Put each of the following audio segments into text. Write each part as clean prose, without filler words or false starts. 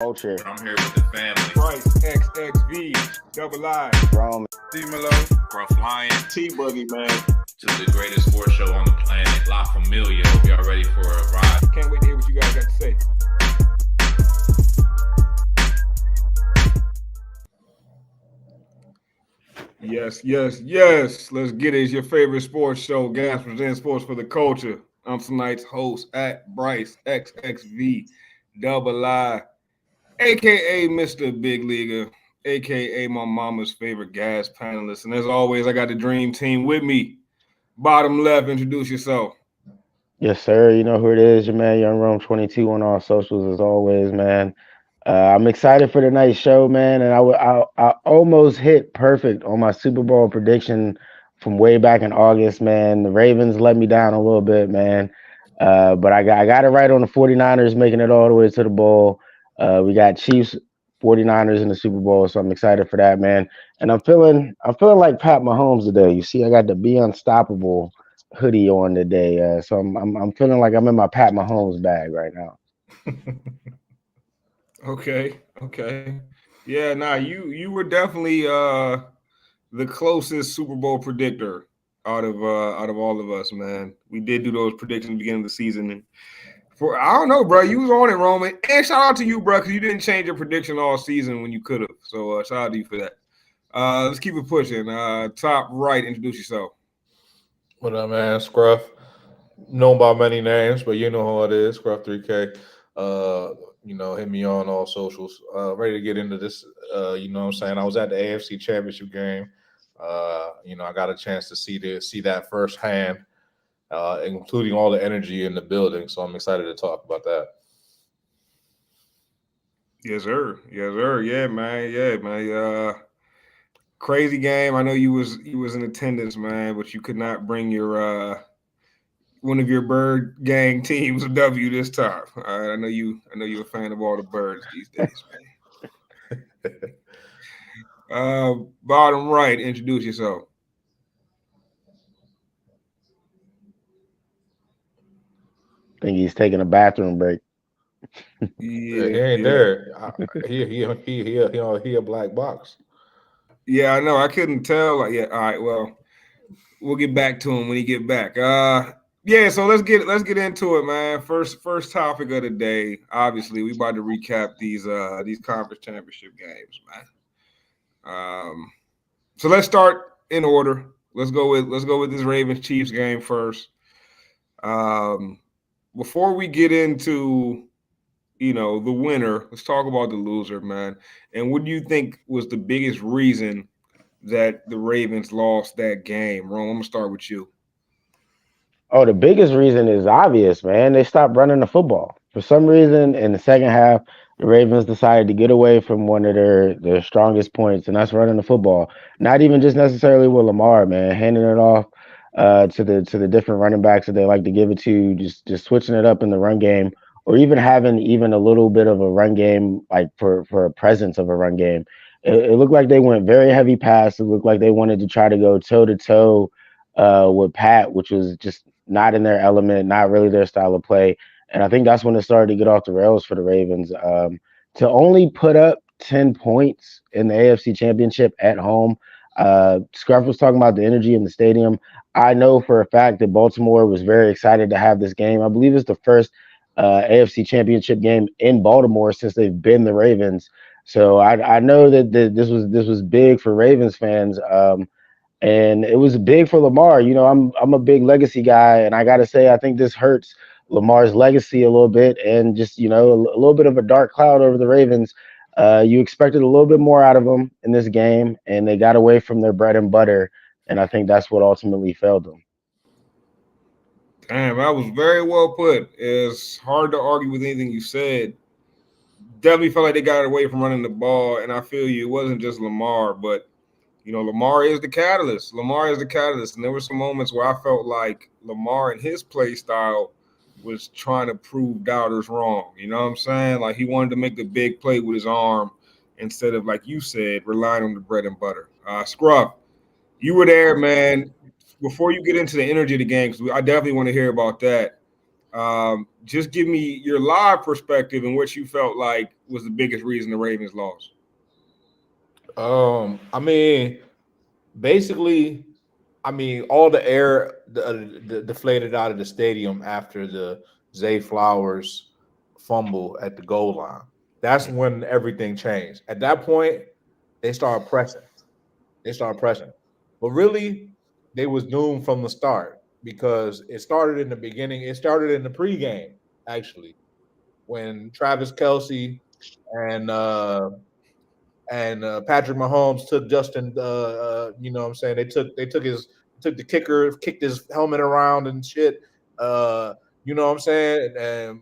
Culture. I'm here with the family. Bryce, XXV, Double I, Rome. D-Melo, Gruff Lion. T-Boogie, man. To the greatest sports show on the planet, La Familia. Hope y'all ready for a ride. Can't wait to hear what you guys got to say. Yes. Let's get it. It's your favorite sports show, Gas Presents Sports for the Culture. I'm tonight's host at Bryce, XXV, Double I, a.k.a. Mr. Big Leaguer, a.k.a. my mama's favorite gas panelist. And as always, I got the dream team with me. Bottom left, introduce yourself. Yes, sir. You know who it is, your man, Young Rome 22 on all socials as always, man. I'm excited for tonight's show, man, and I almost hit perfect on my Super Bowl prediction from way back in August, man. The Ravens let me down a little bit, man. But I got it right on the 49ers making it all the way to the bowl. We got Chiefs 49ers in the Super Bowl, so I'm excited for that, man. And I'm feeling like Pat Mahomes today. You see, I got the Be Unstoppable hoodie on today. So I'm feeling like I'm in my Pat Mahomes bag right now. Okay. Yeah, you were definitely the closest Super Bowl predictor out of all of us, man. We did do those predictions at the beginning of the season. And for I don't know, bro, you was on it, Roman. And shout out to you, bro, because you didn't change your prediction all season when you could have. So shout out to you for that. Let's keep it pushing. Top right, introduce yourself. What up, man? Scruff. Known by many names, but you know who it is. Scruff 3K. Hit me on all socials. Ready to get into this. You know what I'm saying? I was at the AFC Championship game. I got a chance to see that firsthand, including all the energy in the building. So I'm excited to talk about that. Yes, sir. Yeah, man. Crazy game. I know you was in attendance, man, but you could not bring your one of your bird gang teams a W this time. I know you're a fan of all the birds these days, man. Bottom right, introduce yourself. I think he's taking a bathroom break. He ain't Yeah. there. He a black box. Yeah, I know. I couldn't tell. All right. Well, we'll get back to him when he get back. Yeah. So let's get into it, man. First topic of the day. Obviously, we about to recap these conference championship games, man. So let's start in order. Let's go with this Ravens Chiefs game first. Before we get into the winner, let's talk about the loser, man. And what do you think was the biggest reason that the Ravens lost that game? Ron, I'm gonna start with you. Oh, the biggest reason is obvious, man. They stopped running the football. For some reason, in the second half, the Ravens decided to get away from one of their strongest points, and that's running the football. Not even just necessarily with Lamar, man, handing it off to the different running backs that they like to give it to, just switching it up in the run game, or even having even a little bit of a run game, like for a presence of a run game. It looked like they went very heavy pass. It looked like they wanted to try to go toe to toe with Pat, which was just not in their element, not really their style of play. And I think that's when it started to get off the rails for the Ravens. To only put up 10 points in the AFC Championship at home. Scruff was talking about the energy in the stadium. I know for a fact that Baltimore was very excited to have this game. I believe it's the first AFC Championship game in Baltimore since they've been the Ravens. So I know that this was big for Ravens fans. And it was big for Lamar. I'm a big legacy guy, and I got to say, I think this hurts Lamar's legacy a little bit, and just a little bit of a dark cloud over the Ravens. You expected a little bit more out of them in this game, and they got away from their bread and butter, and I think that's what ultimately failed them. Damn, that was very well put. It's hard to argue with anything you said. Definitely felt like they got away from running the ball, and I feel you. It wasn't just Lamar, but Lamar is the catalyst. And there were some moments where I felt like Lamar and his play style was trying to prove doubters wrong. You know what I'm saying? Like he wanted to make the big play with his arm instead of, like you said, relying on the bread and butter. Scruff, you were there, man. Before you get into the energy of the game, because I definitely want to hear about that. Just give me your live perspective and what you felt like was the biggest reason the Ravens lost. I mean, basically, I mean, all the air deflated out of the stadium after the Zay Flowers fumble at the goal line. That's when everything changed. At that point, they started pressing. They started pressing, but really, they was doomed from the start because it started in the beginning. It started in the pregame, actually, when Travis Kelsey and Patrick Mahomes took Justin. You know what I'm saying? They took the kicker, kicked his helmet around and shit. Uh, you know what I'm saying? And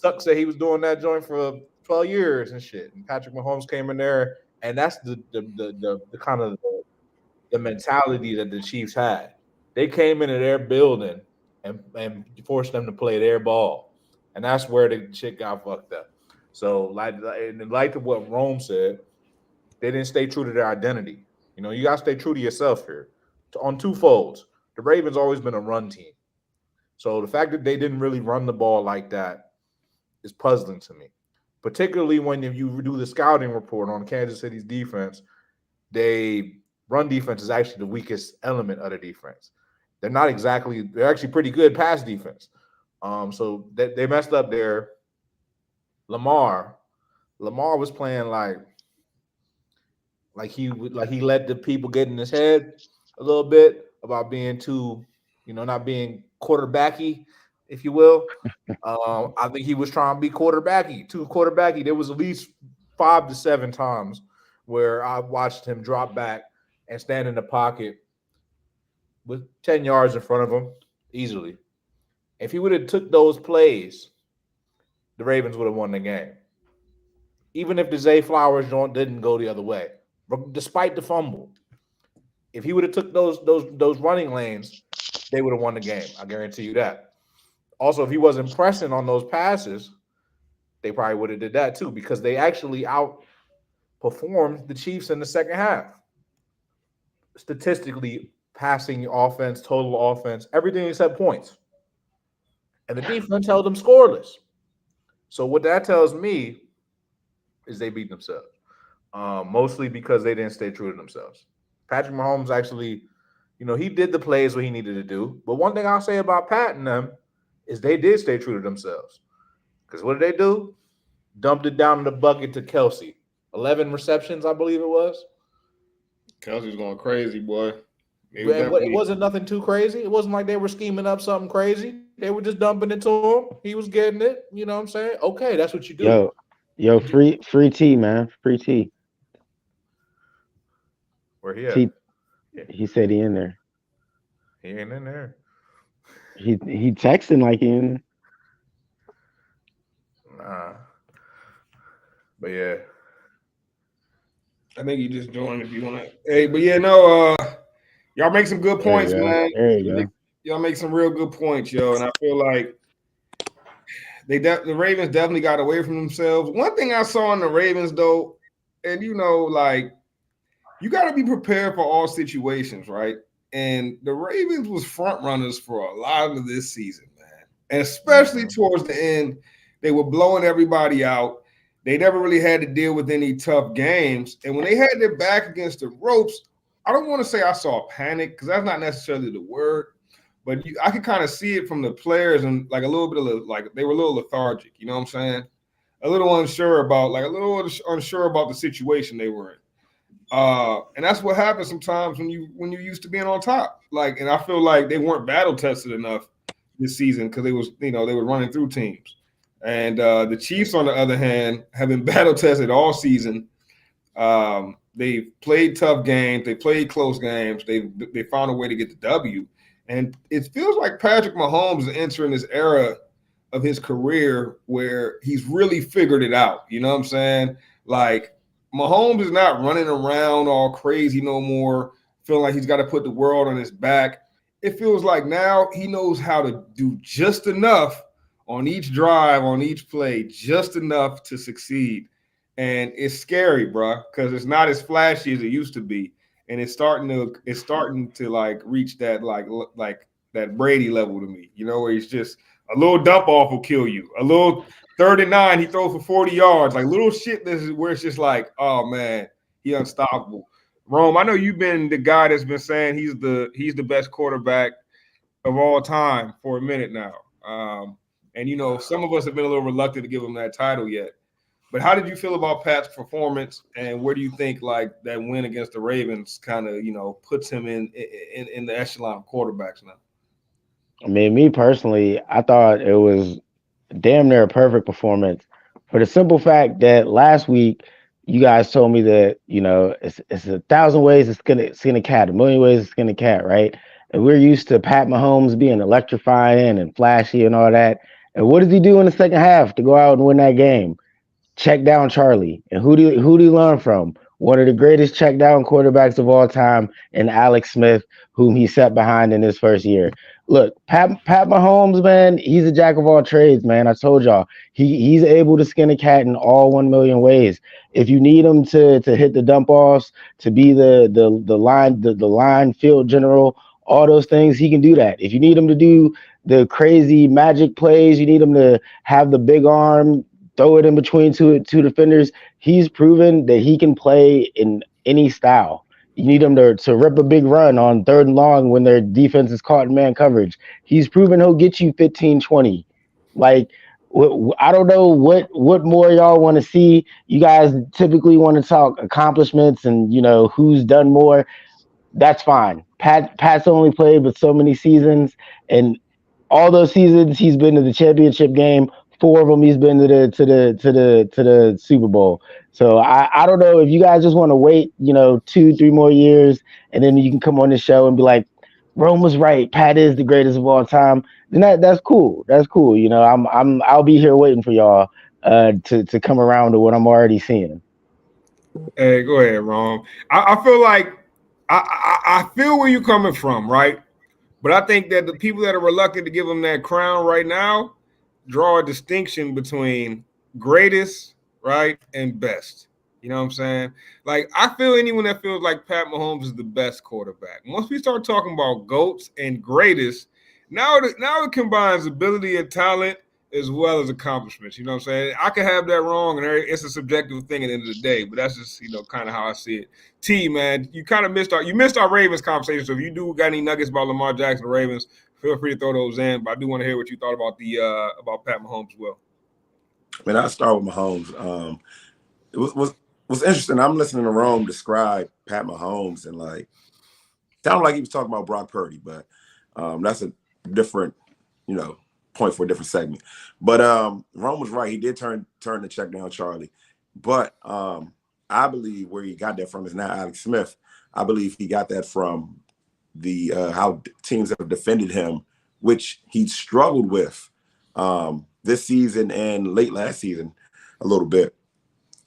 Tuck said he was doing that joint for 12 years and shit. And Patrick Mahomes came in there, and that's the kind of the mentality that the Chiefs had. They came into their building and forced them to play their ball, and that's where the shit got fucked up. So, like to what Rome said, they didn't stay true to their identity. You know, you got to stay true to yourself here. On two folds, the Ravens always been a run team. So the fact that they didn't really run the ball like that is puzzling to me. Particularly when you do the scouting report on Kansas City's defense, they run defense is actually the weakest element of the defense. They're actually pretty good pass defense. So they messed up there. Lamar, Lamar was playing like he let the people get in his head a little bit about being too, not being quarterbacky, if you will. I think he was trying to be quarterbacky, too quarterbacky. There was at least 5 to 7 times where I watched him drop back and stand in the pocket with 10 yards in front of him easily. If he would have took those plays, the Ravens would have won the game. Even if the Zay Flowers joint didn't go the other way, despite the fumble, if he would have took those running lanes, they would have won the game. I guarantee you that. Also, if he wasn't pressing on those passes, they probably would have did that too because they actually outperformed the Chiefs in the second half. Statistically, passing offense, total offense, everything except points. And the defense held them scoreless. So what that tells me is they beat themselves. Mostly because they didn't stay true to themselves. Patrick Mahomes actually, he did the plays what he needed to do. But one thing I'll say about Pat and them is they did stay true to themselves. Because what did they do? Dumped it down in the bucket to Kelsey. 11 receptions, I believe it was. Kelsey's going crazy, boy. It wasn't nothing too crazy. It wasn't like they were scheming up something crazy. They were just dumping it to him. He was getting it. You know what I'm saying? Okay, that's what you do. Yo, free tea, man. Free tea. Where he at? T, he said he in there. He ain't in there. He texting like he in there. Nah. But yeah. I think you just joined if you want to. Hey, but yeah, no, y'all make some good points, man. There you go. Y'all make some real good points, yo. And I feel like the Ravens definitely got away from themselves. One thing I saw in the Ravens, though, and like you got to be prepared for all situations, right? And the Ravens was front runners for a lot of this season, man. And especially towards the end, they were blowing everybody out. They never really had to deal with any tough games. And when they had their back against the ropes, I don't want to say I saw panic because that's not necessarily the word, but I could kind of see it from the players and like a little bit of like they were a little lethargic. You know what I'm saying? A little unsure about the situation they were in. And that's what happens sometimes when you're used to being on top. Like, and I feel like they weren't battle tested enough this season because they were running through teams. And the Chiefs, on the other hand, have been battle tested all season. They've played tough games. They played close games. They found a way to get the W. And it feels like Patrick Mahomes is entering this era of his career where he's really figured it out. You know what I'm saying? Like, Mahomes is not running around all crazy no more, feeling like he's got to put the world on his back. It feels like now he knows how to do just enough on each drive, on each play, just enough to succeed. And it's scary, bro, because it's not as flashy as it used to be. And it's starting to like reach that like that Brady level to me, where he's just A little dump off will kill you. A little 39, he throws for 40 yards. Like little shit. This is where it's just like, oh man, he unstoppable. Rome, I know you've been the guy that's been saying he's the best quarterback of all time for a minute now. And some of us have been a little reluctant to give him that title yet. But how did you feel about Pat's performance, and where do you think like that win against the Ravens kind of puts him in the echelon of quarterbacks now? I mean, me personally, I thought it was damn near a perfect performance for the simple fact that last week you guys told me that it's a thousand ways it's gonna skin a cat, a million ways it's skin a cat, right? And we're used to Pat Mahomes being electrifying and flashy and all that. And what does he do in the second half to go out and win that game? Check down Charlie. And who do you learn from? One of the greatest check down quarterbacks of all time, and Alex Smith, whom he set behind in his first year. Look, Pat Mahomes, man, he's a jack of all trades, man. I told y'all he's able to skin a cat in all 1 million ways. If you need him to hit the dump offs, to be the line field general, all those things, he can do that. If you need him to do the crazy magic plays, you need him to have the big arm, throw it in between two defenders. He's proven that he can play in any style. You need him to rip a big run on third and long when their defense is caught in man coverage. He's proven he'll get you 15, 20. Like, I don't know what more y'all want to see. You guys typically want to talk accomplishments and who's done more. That's fine. Pat's only played with so many seasons, and all those seasons he's been to the championship game. Four of them he's been to the Super Bowl. So I don't know if you guys just want to wait 2-3 more years, and then you can come on the show and be like, Rome was right. Pat is the greatest of all time. Then that's cool. That's cool. I'll be here waiting for y'all to come around to what I'm already seeing. Hey, go ahead, Ron. I feel like I feel where you're coming from, right? But I think that the people that are reluctant to give him that crown right now draw a distinction between greatest, right, and best. You know what I'm saying? Like, I feel anyone that feels like Pat Mahomes is the best quarterback. Once we start talking about GOATs and greatest, now it combines ability and talent as well as accomplishments. You know what I'm saying? I could have that wrong, and it's a subjective thing at the end of the day, but that's just, kind of how I see it. T, man, you kind of missed our Ravens conversation. So if you do got any nuggets about Lamar Jackson, the Ravens, feel free to throw those in. But I do want to hear what you thought about Pat Mahomes as well. I mean, I'll start with Mahomes. It was interesting. I'm listening to Rome describe Pat Mahomes, and like sounded like he was talking about Brock Purdy, but that's a different, point for a different segment. But Rome was right. He did turn the check down Charlie. But I believe where he got that from is not Alex Smith. I believe he got that from the how teams have defended him, which he struggled with this season and late last season a little bit.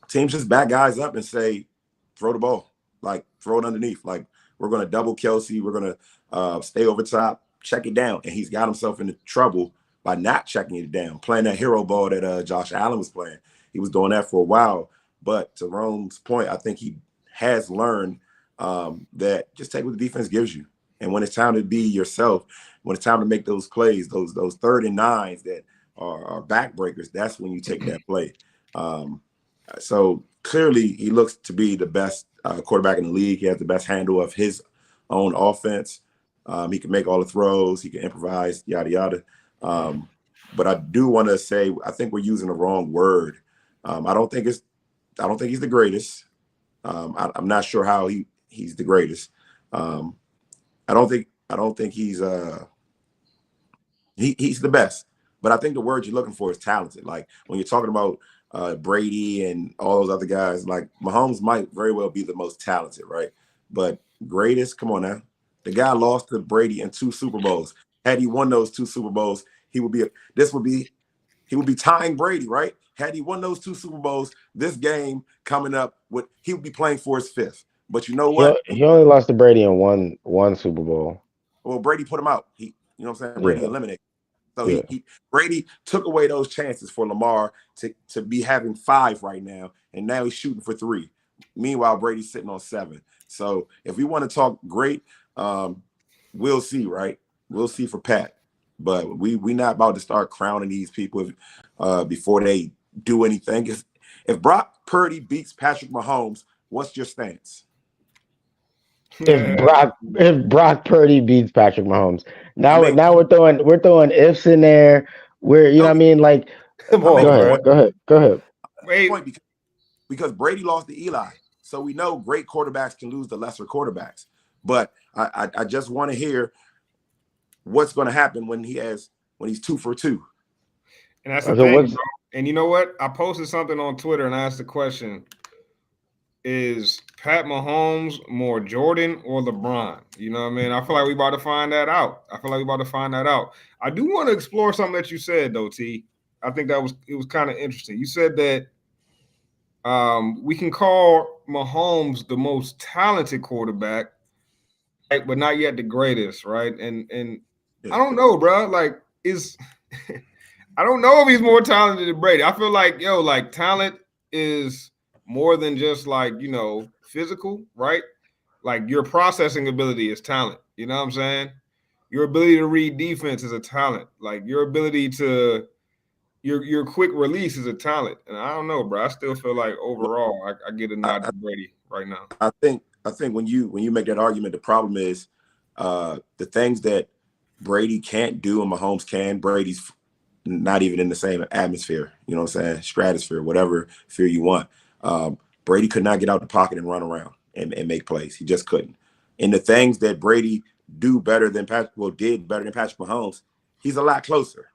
Teams just back guys up and say, throw the ball, like throw it underneath. Like, we're going to double Kelsey. We're going to stay over top, check it down. And he's got himself into trouble by not checking it down, playing that hero ball that Josh Allen was playing. He was doing that for a while. But to Rome's point, I think he has learned that just take what the defense gives you. And when it's time to be yourself, when it's time to make those plays, those 3rd and 9s that are backbreakers, that's when you take that play. So clearly he looks to be the best quarterback in the league. He has the best handle of his own offense. He can make all the throws. He can improvise, yada, yada. But I do want to say, I think we're using the wrong word. I don't think he's the greatest. I'm not sure how he's the greatest. I don't think he's he's the best. But I think the word you're looking for is talented. Like when you're talking about Brady and all those other guys, like Mahomes might very well be the most talented, right? But greatest, come on now. The guy lost to Brady in 2 Super Bowls. Had he won those 2 Super Bowls, he would be tying Brady, right? Had he won those 2 Super Bowls, this game coming up, he would be playing for his 5th. But you know what? He only lost to Brady in one Super Bowl. Well, Brady put him out. You know what I'm saying? Brady eliminated. So Yeah. Brady took away those chances for Lamar to be having 5 right now, and now he's shooting for 3. Meanwhile, Brady's sitting on 7. So if we want to talk great, we'll see, right? We'll see for Pat. but we not about to start crowning these people before they do anything. If Brock Purdy beats Patrick Mahomes, what's your stance? If Brock Purdy beats Patrick Mahomes, I now mean, now we're throwing ifs in there. Where you know no, what I mean? Like, Come I make on, the man. point. go ahead. Wait, Point because Brady lost to Eli, so we know great quarterbacks can lose to lesser quarterbacks. But I just want to hear what's going to happen when he's 2 for 2. and that's the Okay, thing, what's bro. And you know what? I posted something on Twitter and I asked the question: is Pat Mahomes more Jordan or LeBron? You know what I mean? I feel like we about to find that out. I do want to explore something that you said though, T. I think it was kind of interesting. You said that we can call Mahomes the most talented quarterback, right, but not yet the greatest, right? And Yeah. I don't know, bro. Like, is I don't know if he's more talented than Brady. I feel like, like talent is more than just like, physical, right? Like your processing ability is talent. You know what I'm saying? Your ability to read defense is a talent. Like your ability to your quick release is a talent. And I don't know, bro. I still feel like overall I get a nod I, to Brady right now. I think when you make that argument, the problem is the things that Brady can't do and Mahomes can. Brady's not even in the same atmosphere. You know what I'm saying? Stratosphere, whatever sphere you want. Brady could not get out the pocket and run around and make plays. He just couldn't. And the things that Brady did better than Patrick Mahomes, he's a lot closer.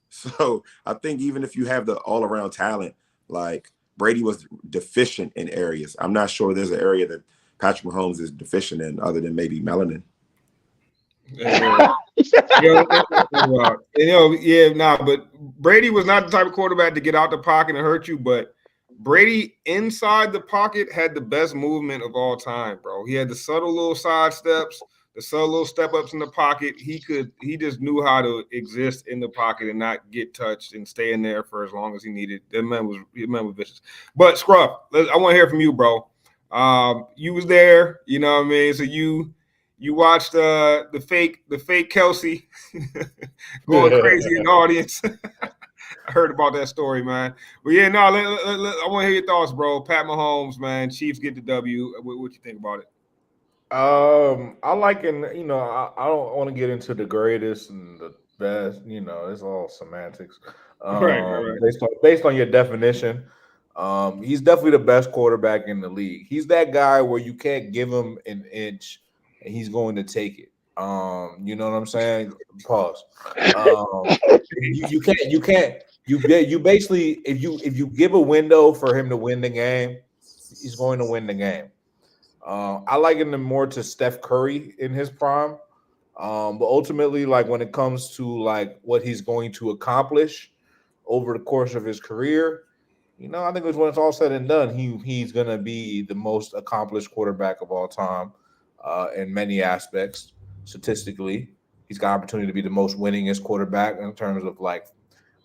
So I think even if you have the all around talent, like Brady was deficient in areas. I'm not sure there's an area that Patrick Mahomes is deficient in other than maybe melanin. But Brady was not the type of quarterback to get out the pocket and hurt you. But Brady inside the pocket had the best movement of all time, bro. He had the subtle little side steps, the subtle little step ups in the pocket. He just knew how to exist in the pocket and not get touched and stay in there for as long as he needed. That man was vicious. But Scruff, I want to hear from you, bro. You was there, you know what I mean? So you watched the fake Kelsey going crazy in the audience. I heard about that story, man. But yeah, no, I want to hear your thoughts, bro. Pat Mahomes, man. Chiefs get the W. What you think about it? I like I don't want to get into the greatest and the best. It's all semantics. Right. Based on your definition, he's definitely the best quarterback in the league. He's that guy where you can't give him an inch and he's going to take it. You know what I'm saying? Pause. You basically if you give a window for him to win the game, he's going to win the game. I liken him more to Steph Curry in his prime. But ultimately, like when it comes to like what he's going to accomplish over the course of his career, I think when it's all said and done, he's gonna be the most accomplished quarterback of all time in many aspects. Statistically, he's got opportunity to be the most winningest quarterback in terms of like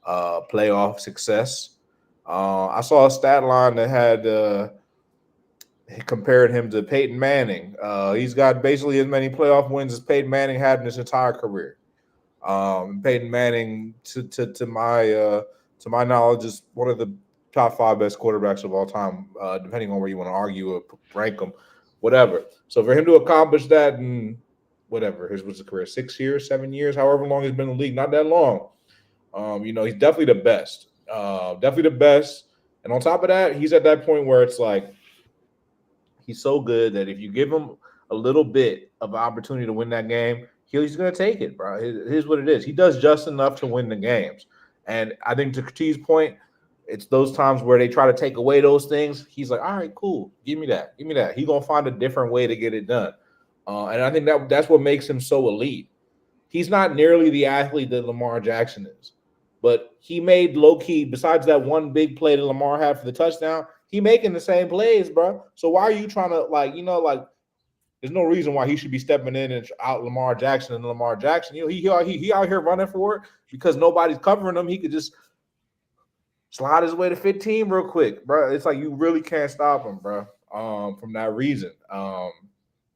playoff success. I saw a stat line that had he compared him to Peyton Manning. He's got basically as many playoff wins as Peyton Manning had in his entire career. Peyton Manning, to my knowledge, is one of the top 5 best quarterbacks of all time, depending on where you want to argue or rank them, whatever. So for him to accomplish that in whatever his was a career, 6 years, 7 years, however long he's been in the league, not that long. He's definitely the best. Definitely the best. And on top of that, he's at that point where it's like he's so good that if you give him a little bit of opportunity to win that game, he's going to take it, bro. Here's what it is. He does just enough to win the games. And I think to T's point, it's those times where they try to take away those things. He's like, all right, cool. Give me that. Give me that. He's going to find a different way to get it done. And I think that's what makes him so elite. He's not nearly the athlete that Lamar Jackson is. But he made low-key, besides that one big play that Lamar had for the touchdown, he making the same plays, bro. So why are you trying to, there's no reason why he should be stepping in and out Lamar Jackson and Lamar Jackson. He out here running for it because nobody's covering him. He could just slide his way to 15 real quick, bro. It's like you really can't stop him, bro. From that reason,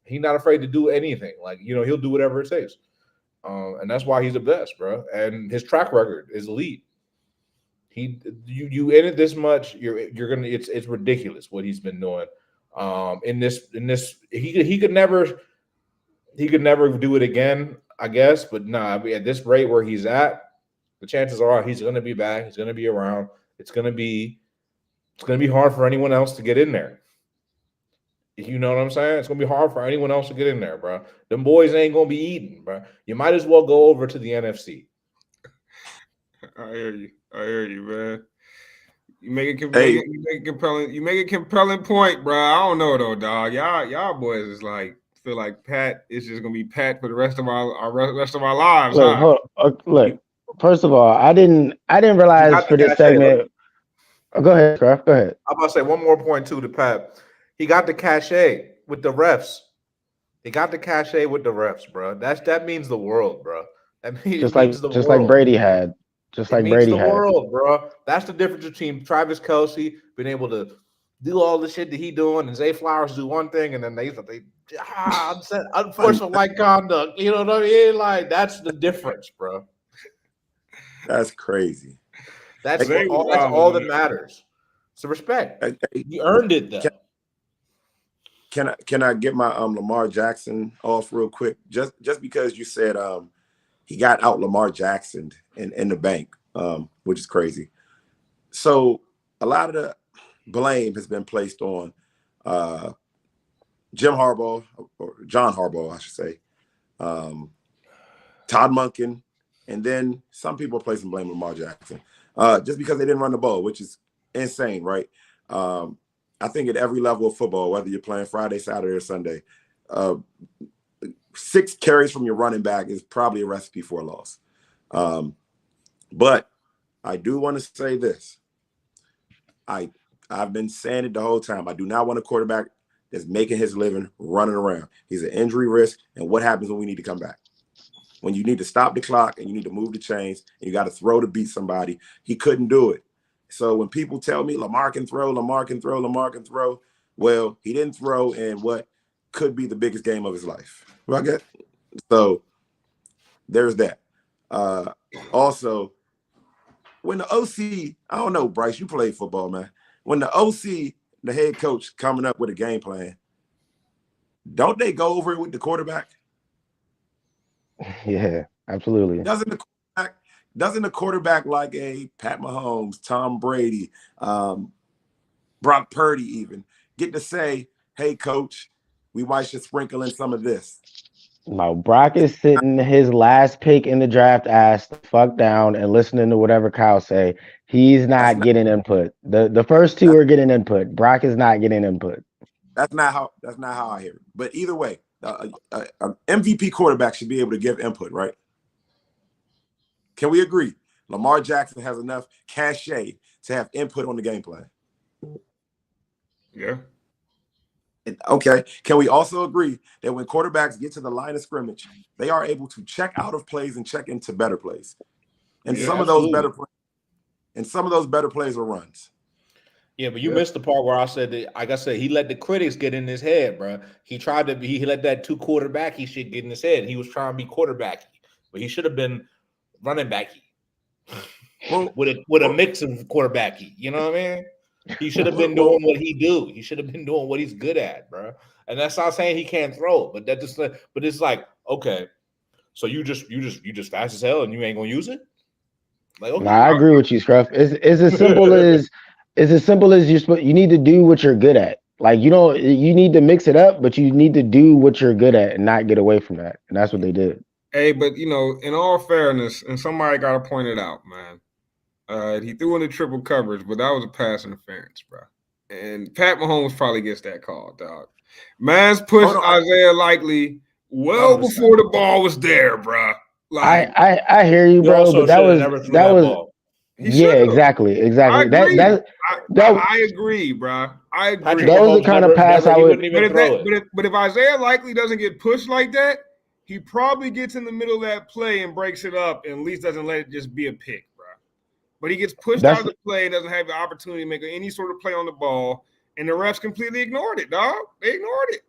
he's not afraid to do anything. Like he'll do whatever it takes. And that's why he's the best, bro. And his track record is elite. You in it this much, you're gonna. It's ridiculous what he's been doing. In this he could never do it again, I guess. But nah, I mean, at this rate where he's at, the chances are he's gonna be back. He's gonna be around. It's gonna be hard for anyone else to get in there. You know what I'm saying? It's gonna be hard for anyone else to get in there, bro. Them boys ain't gonna be eating, bro. You might as well go over to the NFC. I hear you, man. You make a Hey. compelling point, bro. I don't know though, dog. Y'all boys is like feel like Pat is just gonna be Pat for the rest of our rest of our lives, Look, huh? look. First of all, I didn't realize for this segment. Go ahead, Scruff. Go ahead. I'm about to say one more point too to Pat. He got the cachet with the refs. He got the cachet with the refs, bro. That means the world, bro. That means Like Brady had. Just like Brady the had. world, bro. That's the difference between Travis Kelce being able to do all the shit that he doing, and Zay Flowers do one thing, and then they unsportsmanlike conduct. You know what I mean? Like that's the difference, bro. That's crazy. That's all that matters. So respect. You earned it though. Can I get my Lamar Jackson off real quick? Just because you said he got out Lamar Jackson in the bank, which is crazy. So a lot of the blame has been placed on Jim Harbaugh, or John Harbaugh, I should say, Todd Monken, and then some people are placing blame on Lamar Jackson just because they didn't run the ball, which is insane, right? I think at every level of football, whether you're playing Friday, Saturday, or Sunday, 6 carries from your running back is probably a recipe for a loss. But I do want to say this. I've been saying it the whole time. I do not want a quarterback that's making his living running around. He's an injury risk. And what happens when we need to come back? When you need to stop the clock and you need to move the chains and you got to throw to beat somebody, he couldn't do it. So when people tell me Lamar can throw, well, he didn't throw in what could be the biggest game of his life. Right? So there's that. Also, when the OC, I don't know, Bryce, you played football, man. When the OC, the head coach, coming up with a game plan, don't they go over it with the quarterback? Yeah, absolutely. Doesn't the quarterback like a Pat Mahomes, Tom Brady, Brock Purdy even get to say, hey, coach, we might should sprinkle in some of this? No, Brock is sitting his last pick in the draft ass the fuck down and listening to whatever Kyle say. He's not getting input. The first two are getting input. Brock is not getting input. That's not how I hear it. But either way, an MVP quarterback should be able to give input, right? Can we agree? Lamar Jackson has enough cachet to have input on the game plan. Yeah. Okay. Can we also agree that when quarterbacks get to the line of scrimmage, they are able to check out of plays and check into better plays? And some of those better plays are runs. Yeah, but you missed the part where I said that, like I said, he let the critics get in his head, bro. He let that 2 quarterbacky shit get in his head. He was trying to be quarterbacky, but he should have been running backy with a mix of quarterbacky. You know what I mean? He should have been doing what he do. He should have been doing what he's good at, bro. And that's not saying he can't throw, but it's like, okay, so you just fast as hell and you ain't gonna use it? Like, okay, I agree with you, Scruff. It's as simple as you need to do what you're good at. Like you need to mix it up, but you need to do what you're good at and not get away from that. And that's what they did. Hey, but in all fairness, and somebody got to point it out, man. He threw in the triple coverage, but that was a pass interference, bro. And Pat Mahomes probably gets that call, dog. Man's pushed Isaiah Likely well 100%. Before the ball was there, bro. Like I hear you, bro, but that was exactly. I agree, bro. I agree. That was the kind of pass I would. But if Isaiah Likely doesn't get pushed like that, he probably gets in the middle of that play and breaks it up, and at least doesn't let it just be a pick, bro. But he gets pushed out of the play, doesn't have the opportunity to make any sort of play on the ball, and the refs completely ignored it, dog. They ignored it.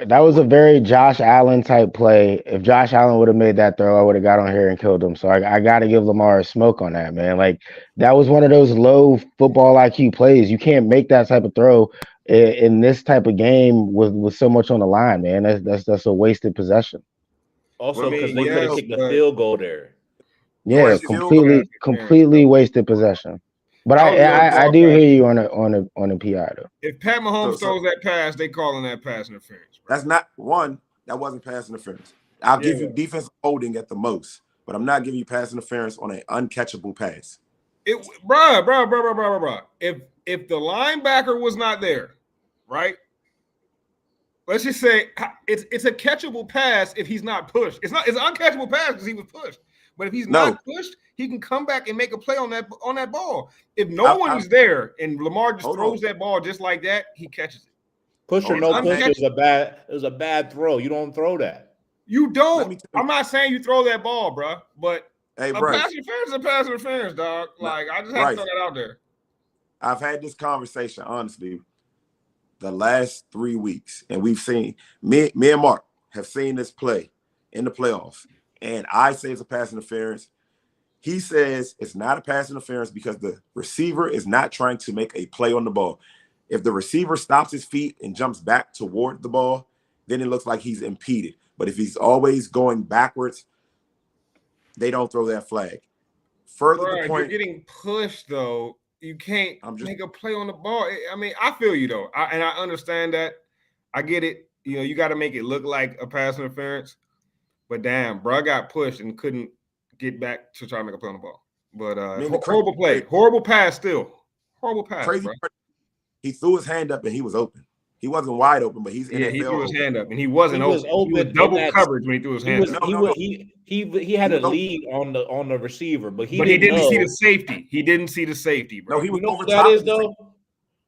That was a very Josh Allen type play. If Josh Allen would have made that throw, I would have got on here and killed him. So I got to give Lamar a smoke on that, man. Like that was one of those low football IQ plays. You can't make that type of throw in this type of game with so much on the line, man. That's a wasted possession. I Also, mean, because they could have yes, kicked a but field goal there. Yeah, Great it's field goal. pass interference, completely bro. wasted possession. But I was gonna I call do pass hear you interference. on the PI though. If Pat So, Mahomes so throws that pass, they calling that pass interference, bro. that's not one. That wasn't pass interference. I'll give you Yeah. defensive holding at the most, but I'm not giving you pass interference on an uncatchable pass. Bruh. If the linebacker was not there, right? Let's just say it's a catchable pass if he's not pushed. It's an uncatchable pass because he was pushed. But if he's No, not pushed, he can come back and make a play on that ball. If no I, one I, is there and Lamar just hold on. throws that ball just like that, he catches it. Push or Hold It's no on. push is uncatchable. a bad throw. You don't throw that. You Let don't. me tell you. I'm not saying you throw that ball, bro, but Hey, a pass Bryce. interference is a pass interference, dog. Like I just have to throw Bryce, that out there. I've had this conversation honestly the last 3 weeks, and we've seen me and Mark have seen this play in the playoffs, and I say it's a pass interference. He says it's not a pass interference because the receiver is not trying to make a play on the ball. If the receiver stops his feet and jumps back toward the ball, then it looks like he's impeded. But if he's always going backwards, they don't throw that flag. Further the Bro, if you're point, getting pushed though, you can't I'm just make a play on the ball. I mean, I feel you though, and I understand that. I get it. You know, you got to make it look like a pass interference. But damn, bro, got pushed and couldn't get back to try to make a play on the ball. But I mean the horrible play, horrible pass, still horrible pass, crazy bro. part, he threw his hand up and he was open. He wasn't wide open, but he's Yeah, he NFL threw his open. hand up and he He wasn't was open. He was open in double that. coverage when he threw his He hand was up. he had He a was open. lead on the receiver, but he But he didn't didn't see know. the safety. He didn't see the safety, No, bro. he was You know over what that top is of the safety. though?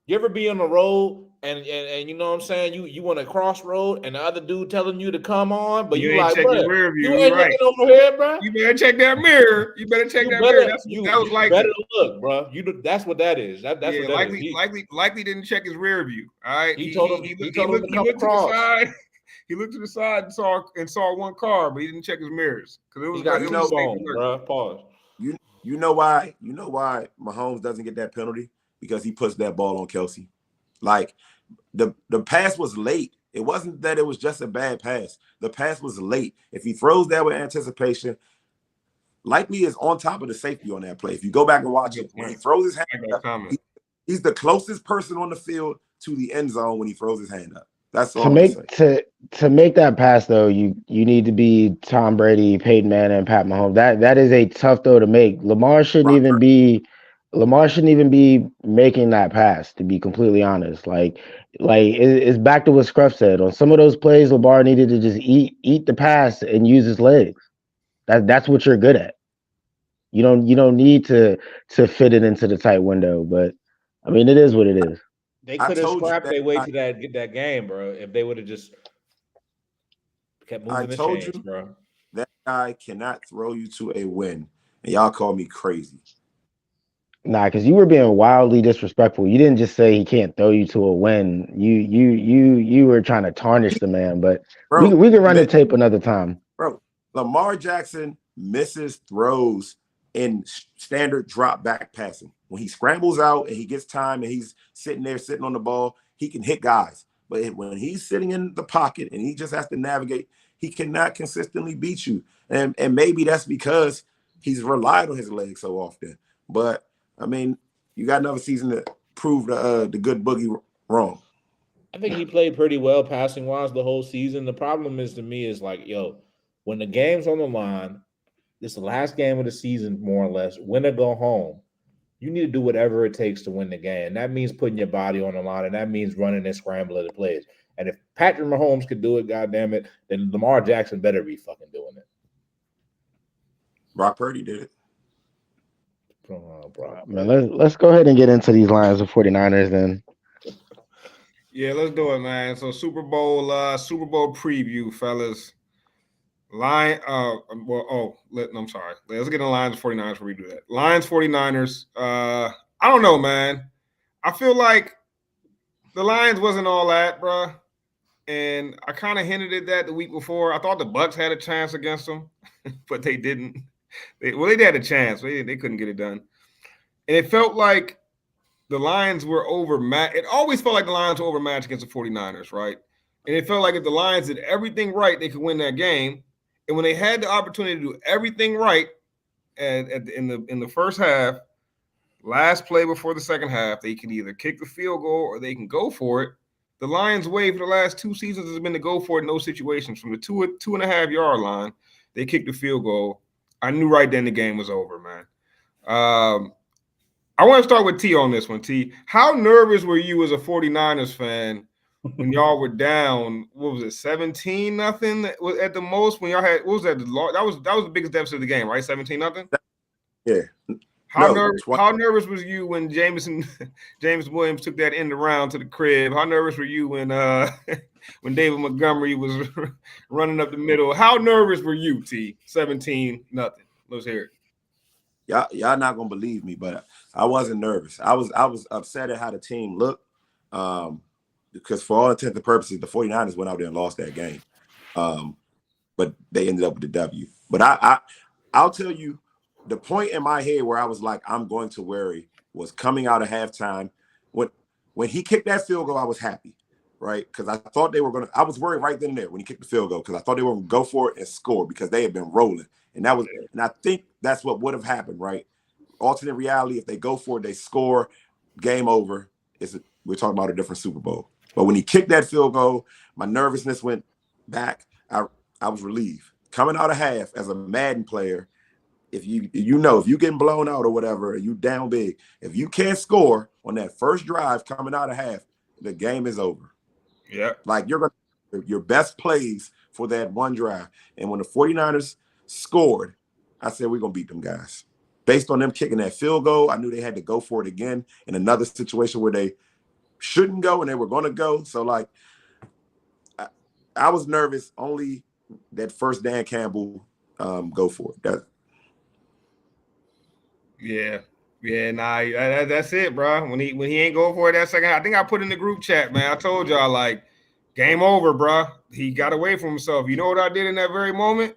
You ever be on the road and you know what I'm saying? You want to cross road and the other dude telling you to come on, but You you ain't like, checking bro, your rear view. you You're ain't right. looking over here, bro. You better check that mirror. You better check that mirror. That was You likely. better look, bro. That's what that is. That's Yeah, what that is. likely didn't check his rear view. All right. He told him to He come looked to the across. side. He looked to the side and saw one car, but he didn't check his mirrors because He got it two was a safety phones, alert. bro. Pause. You know why Mahomes doesn't get that penalty? Because he puts that ball on Kelsey. Like the pass was late. It wasn't that it was just a bad pass. The pass was late. If he throws that with anticipation, likely is on top of the safety on that play. If you go back and watch it, when he throws his hand up, he's the closest person on the field to the end zone when he throws his hand up. That's all To I'm gonna say. to make that pass though, you need to be Tom Brady, Peyton Manning, and Pat Mahomes. That is a tough throw to make. Brock Purdy. Lamar shouldn't even be making that pass. To be completely honest, it's back to what Scruff said. On some of those plays, Lamar needed to just eat the pass and use his legs. That's what you're good at. You don't need to fit it into the tight window. But I mean, it is what it is. They I could have told you scrapped that their way to that game, bro. If they would have just kept I moving the told chains, you bro. that guy cannot throw you to a win, and y'all call me crazy. Nah, because you were being wildly disrespectful. You didn't just say he can't throw you to a win. You were trying to tarnish the man. But Bro, we can run the tape another time. bro, Lamar Jackson misses throws in standard drop back passing. When he scrambles out and he gets time and he's sitting on the ball, he can hit guys. But when he's sitting in the pocket and he just has to navigate, he cannot consistently beat you. And maybe that's because he's relied on his legs so often. But I mean, you got another season to prove the good boogie wrong. I think he played pretty well passing wise the whole season. The problem is to me is like, yo, when the game's on the line, this is the last game of the season, more or less. Win or go home. You need to do whatever it takes to win the game. And that means putting your body on the line, and that means running and scrambling the plays. And if Patrick Mahomes could do it, goddamn it, then Lamar Jackson better be fucking doing it. Brock Purdy did it. Oh, bro. Man, let's go ahead and get into these lines of 49ers then. Yeah, let's do it, man. So Super Bowl preview, fellas. I'm sorry. Let's get in Lions 49ers before we do that. Lions 49ers. I don't know, man. I feel like the Lions wasn't all that, bro. and I kind of hinted at that the week before. I thought the Bucks had a chance against them, but they didn't. They had a chance. They couldn't get it done. And it felt like the Lions were overmatched. It always felt like the Lions were overmatched against the 49ers, right? And it felt like if the Lions did everything right, they could win that game. And when they had the opportunity to do everything right in the first half, last play before the second half, they can either kick the field goal or they can go for it. The Lions' way for the last 2 seasons has been to go for it in those situations. From the 2.5 yard line, they kicked the field goal. I knew right then the game was over, man. I want to start with T on this one, T. How nervous were you as a 49ers fan when y'all were down? What was it, 17-0 at the most? When y'all had, what was that? That was the biggest deficit of the game, right? 17-0. Yeah. How nervous was you when James Williams took that end around to the crib? How nervous were you when when David Montgomery was running up the middle? How nervous were you, T? 17-0. Let's hear it. Y'all not gonna believe me, but I wasn't nervous. I was upset at how the team looked, because for all intents and purposes, the 49ers went out there and lost that game. But they ended up with the W. But I'll tell you, the point in my head where I was like, I'm going to worry was coming out of halftime. When he kicked that field goal, I was happy, right? Because I thought they were gonna. I was worried right then and there when he kicked the field goal because I thought they were gonna go for it and score because they had been rolling. And I think that's what would have happened, right? Alternate reality, if they go for it, they score, game over. We're talking about a different Super Bowl. But when he kicked that field goal, my nervousness went back. I was relieved. Coming out of half as a Madden player, if you getting blown out or whatever, you down big. If you can't score on that first drive coming out of half, the game is over. Yeah. Like you're gonna your best plays for that one drive. And when the 49ers scored, I said, we're going to beat them guys. Based on them kicking that field goal, I knew they had to go for it again in another situation where they shouldn't go and they were going to go. So, like, I was nervous. Only that first Dan Campbell go for it. That's it, bro. When he ain't go for it that second, I think I put in the group chat, man. I told y'all, like, game over, bro. He got away from himself. You know what I did in that very moment?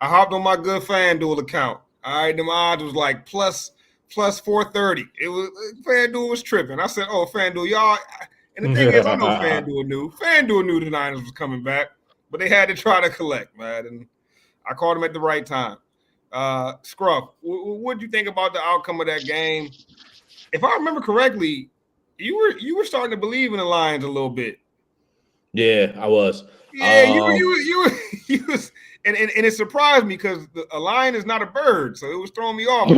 I hopped on my good FanDuel account. All right, them odds was like plus 430. It was FanDuel was tripping. I said, "Oh, FanDuel, y'all." And the thing is, I know FanDuel knew the Niners was coming back, but they had to try to collect, man. And I called them at the right time. Scruff, what do you think about the outcome of that game? If I remember correctly, you were starting to believe in the Lions a little bit. Yeah, I was. Yeah, you was. And it surprised me because a lion is not a bird, so it was throwing me off.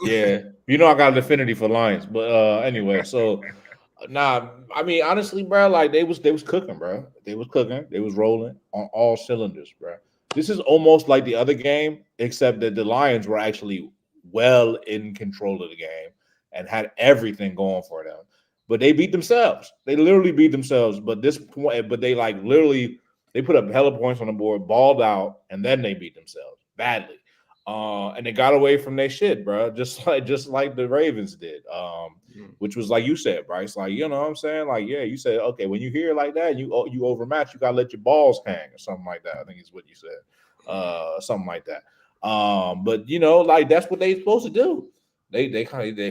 Yeah, you know I got an affinity for lions, but anyway, so I mean honestly, bro, like they was cooking, bro. They was cooking, they was rolling on all cylinders, bro. This is almost like the other game, except that the Lions were actually well in control of the game and had everything going for them. But they beat themselves. They literally beat themselves. But they like literally. They put up hella points on the board, balled out, and then they beat themselves badly. And they got away from their shit, bro. Just like the Ravens did. Which was like you said, Bryce. Like, you know what I'm saying? Like, yeah, you said, okay, when you hear it like that, you overmatch, you gotta let your balls hang or something like that. I think is what you said. Something like that. But you know, like that's what they supposed to do. They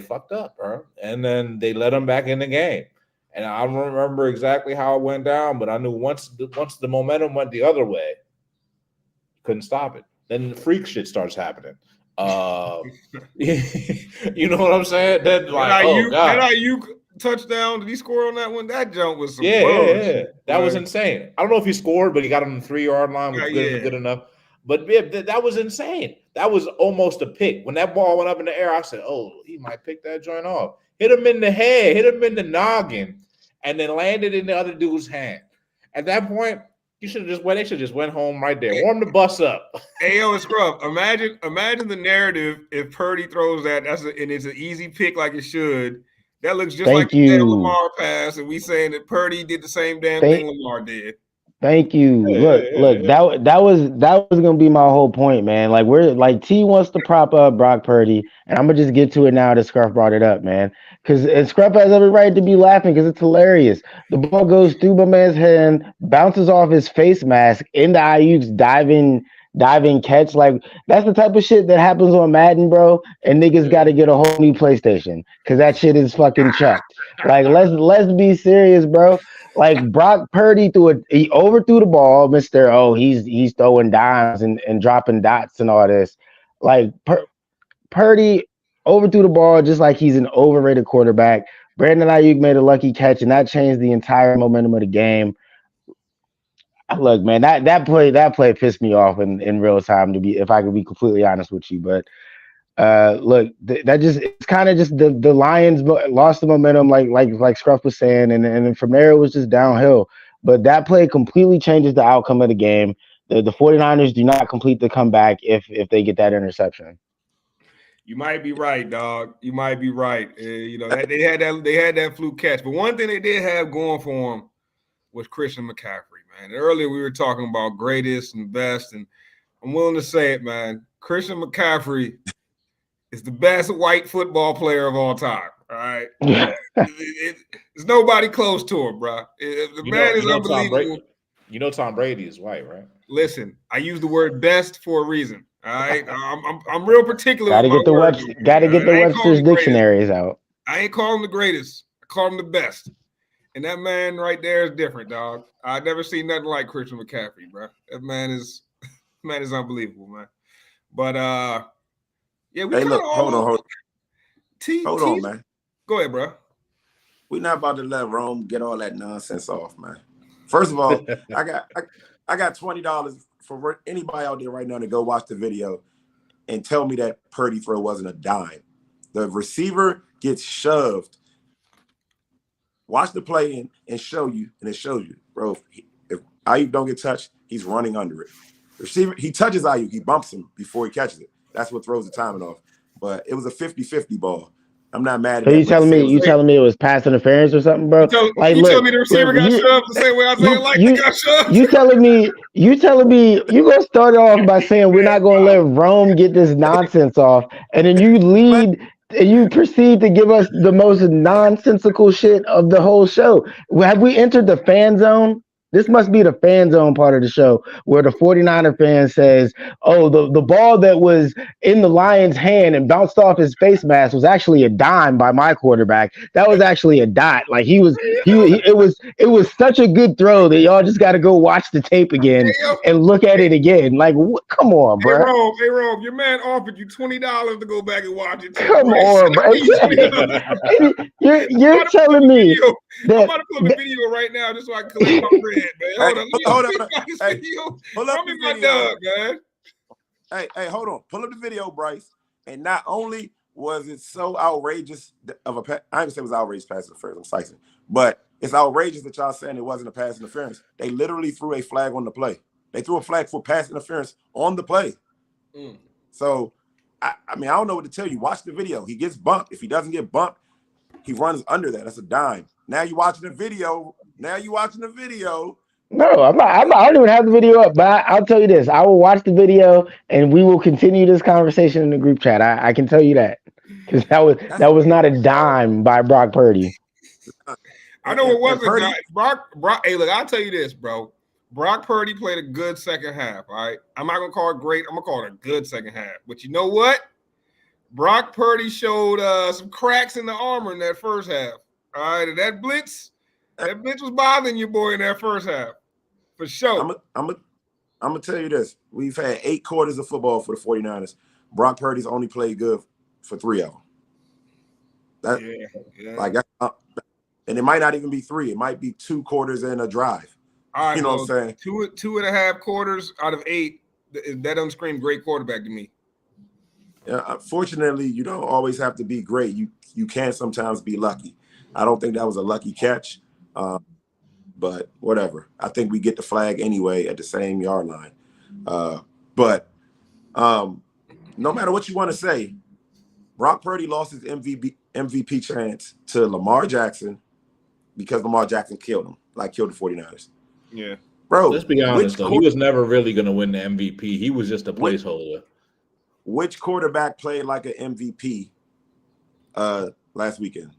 fucked up, bro. And then they let them back in the game. And I don't remember exactly how it went down, but I knew once the momentum went the other way, couldn't stop it. Then the freak shit starts happening. You know what I'm saying? Then like, that IU touchdown, did he score on that one? That jump was some yeah. That was insane. I don't know if he scored, but he got on the 3-yard line, which wasn't good enough. But yeah, that was insane. That was almost a pick. When that ball went up in the air, I said, "Oh, he might pick that joint off." Hit him in the head, hit him in the noggin, and then landed in the other dude's hand. At that point, they should have just went home right there. Warm the bus up. Hey, yo, Scrub, imagine the narrative if Purdy throws that, and it's an easy pick like it should. That looks just like the Lamar pass, and we saying that Purdy did the same damn thing Lamar did. Thank you. Look. That was gonna be my whole point, man. Like we're like T wants to prop up Brock Purdy, and I'm gonna just get to it now that Scruff brought it up, man. Because and Scruff has every right to be laughing because it's hilarious. The ball goes through my man's hand, bounces off his face mask into Ayuk's diving catch. Like that's the type of shit that happens on Madden, bro. And niggas got to get a whole new PlayStation because that shit is fucking chucked. Like let's be serious, bro. Like Brock Purdy he overthrew the ball, Mister. Oh, he's throwing dimes and dropping dots and all this. Like Purdy overthrew the ball just like he's an overrated quarterback. Brandon Ayuk made a lucky catch, and that changed the entire momentum of the game. Look, man, that play pissed me off in real time. To be, if I could be completely honest with you, but look, that just it's kind of just the Lions lost the momentum, like Scruff was saying, and then from there it was just downhill. But that play completely changes the outcome of the game. The 49ers do not complete the comeback if they get that interception. You might be right, dog. You might be right. You know that they had that fluke catch, but one thing they did have going for them was Christian McCaffrey, man. And earlier we were talking about greatest and best, and I'm willing to say it, man. Christian McCaffrey is the best white football player of all time. All right, there's nobody close to him, bro. The man is unbelievable. Tom Brady is white, right? Listen, I use the word best for a reason. All right, I'm real particular. Gotta get the Webster's dictionaries out. I ain't calling him the greatest. I call him the best. And that man right there is different, dog. I've never seen nothing like Christian McCaffrey, bro. That man is unbelievable, man. But yeah, we hold on, man. Go ahead, bro. We're not about to let Rome get all that nonsense off, man. First of all, I got $20 for anybody out there right now to go watch the video and tell me that Purdy throw wasn't a dime. The receiver gets shoved. Watch the play and show you, and it shows you, bro. If Ayuk don't get touched, he's running under it. The receiver, he touches Ayuk, he bumps him before he catches it. That's what throws the timing off. But it was a 50-50 ball. I'm not mad at that. You telling me it was pass interference or something, bro? You telling me the receiver got shoved the same way I said he got shoved? You telling me you gonna start off by saying we're not gonna let Rome get this nonsense off, and then you lead and you proceed to give us the most nonsensical shit of the whole show. Have we entered the fan zone? This must be the fan zone part of the show where the 49er fan says, oh, the ball that was in the Lions' hand and bounced off his face mask was actually a dime by my quarterback. That was actually a dot. Like it was such a good throw that y'all just got to go watch the tape again and look at it again. Like, come on, bro. Hey, Rome, your man offered you $20 to go back and watch it. Come on, bro. You're telling me that, I'm about to pull the video right now just so I can collect my bread. Man, hold on. Hey, pull up the video, dog, man. Hey, hold on. Pull up the video, Bryce. And not only was it so outrageous of I ain't gonna say it was outrageous pass interference. I'm sizing, but it's outrageous that y'all saying it wasn't a pass interference. They literally threw a flag on the play. They threw a flag for pass interference on the play. So, I mean, I don't know what to tell you. Watch the video. He gets bumped. If he doesn't get bumped, he runs under that. That's a dime. Now you're watching the video. No, I'm not. I don't even have the video up, but I'll tell you this. I will watch the video and we will continue this conversation in the group chat. I can tell you that. Because that was not a dime by Brock Purdy. I know it wasn't. Brock, hey, look, I'll tell you this, bro. Brock Purdy played a good second half, all right? I'm not going to call it great. I'm going to call it a good second half. But you know what? Brock Purdy showed some cracks in the armor in that first half. All right, and that blitz was bothering your boy in that first half. For sure. I'm going to tell you this. We've had 8 quarters of football for the 49ers. Brock Purdy's only played good for 3 of them. Like and it might not even be 3. It might be 2 quarters and a drive. All right, you know what I'm saying? 2.5 quarters out of 8. That doesn't scream great quarterback to me. Yeah, unfortunately, you don't always have to be great. You can sometimes be lucky. I don't think that was a lucky catch, but whatever. I think we get the flag anyway at the same yard line. But no matter what you want to say, Brock Purdy lost his MVP chance to Lamar Jackson because Lamar Jackson killed him, killed the 49ers. Yeah. Bro, Let's be honest, though. He was never really going to win the MVP. He was just a placeholder. Which quarterback played like an MVP last weekend?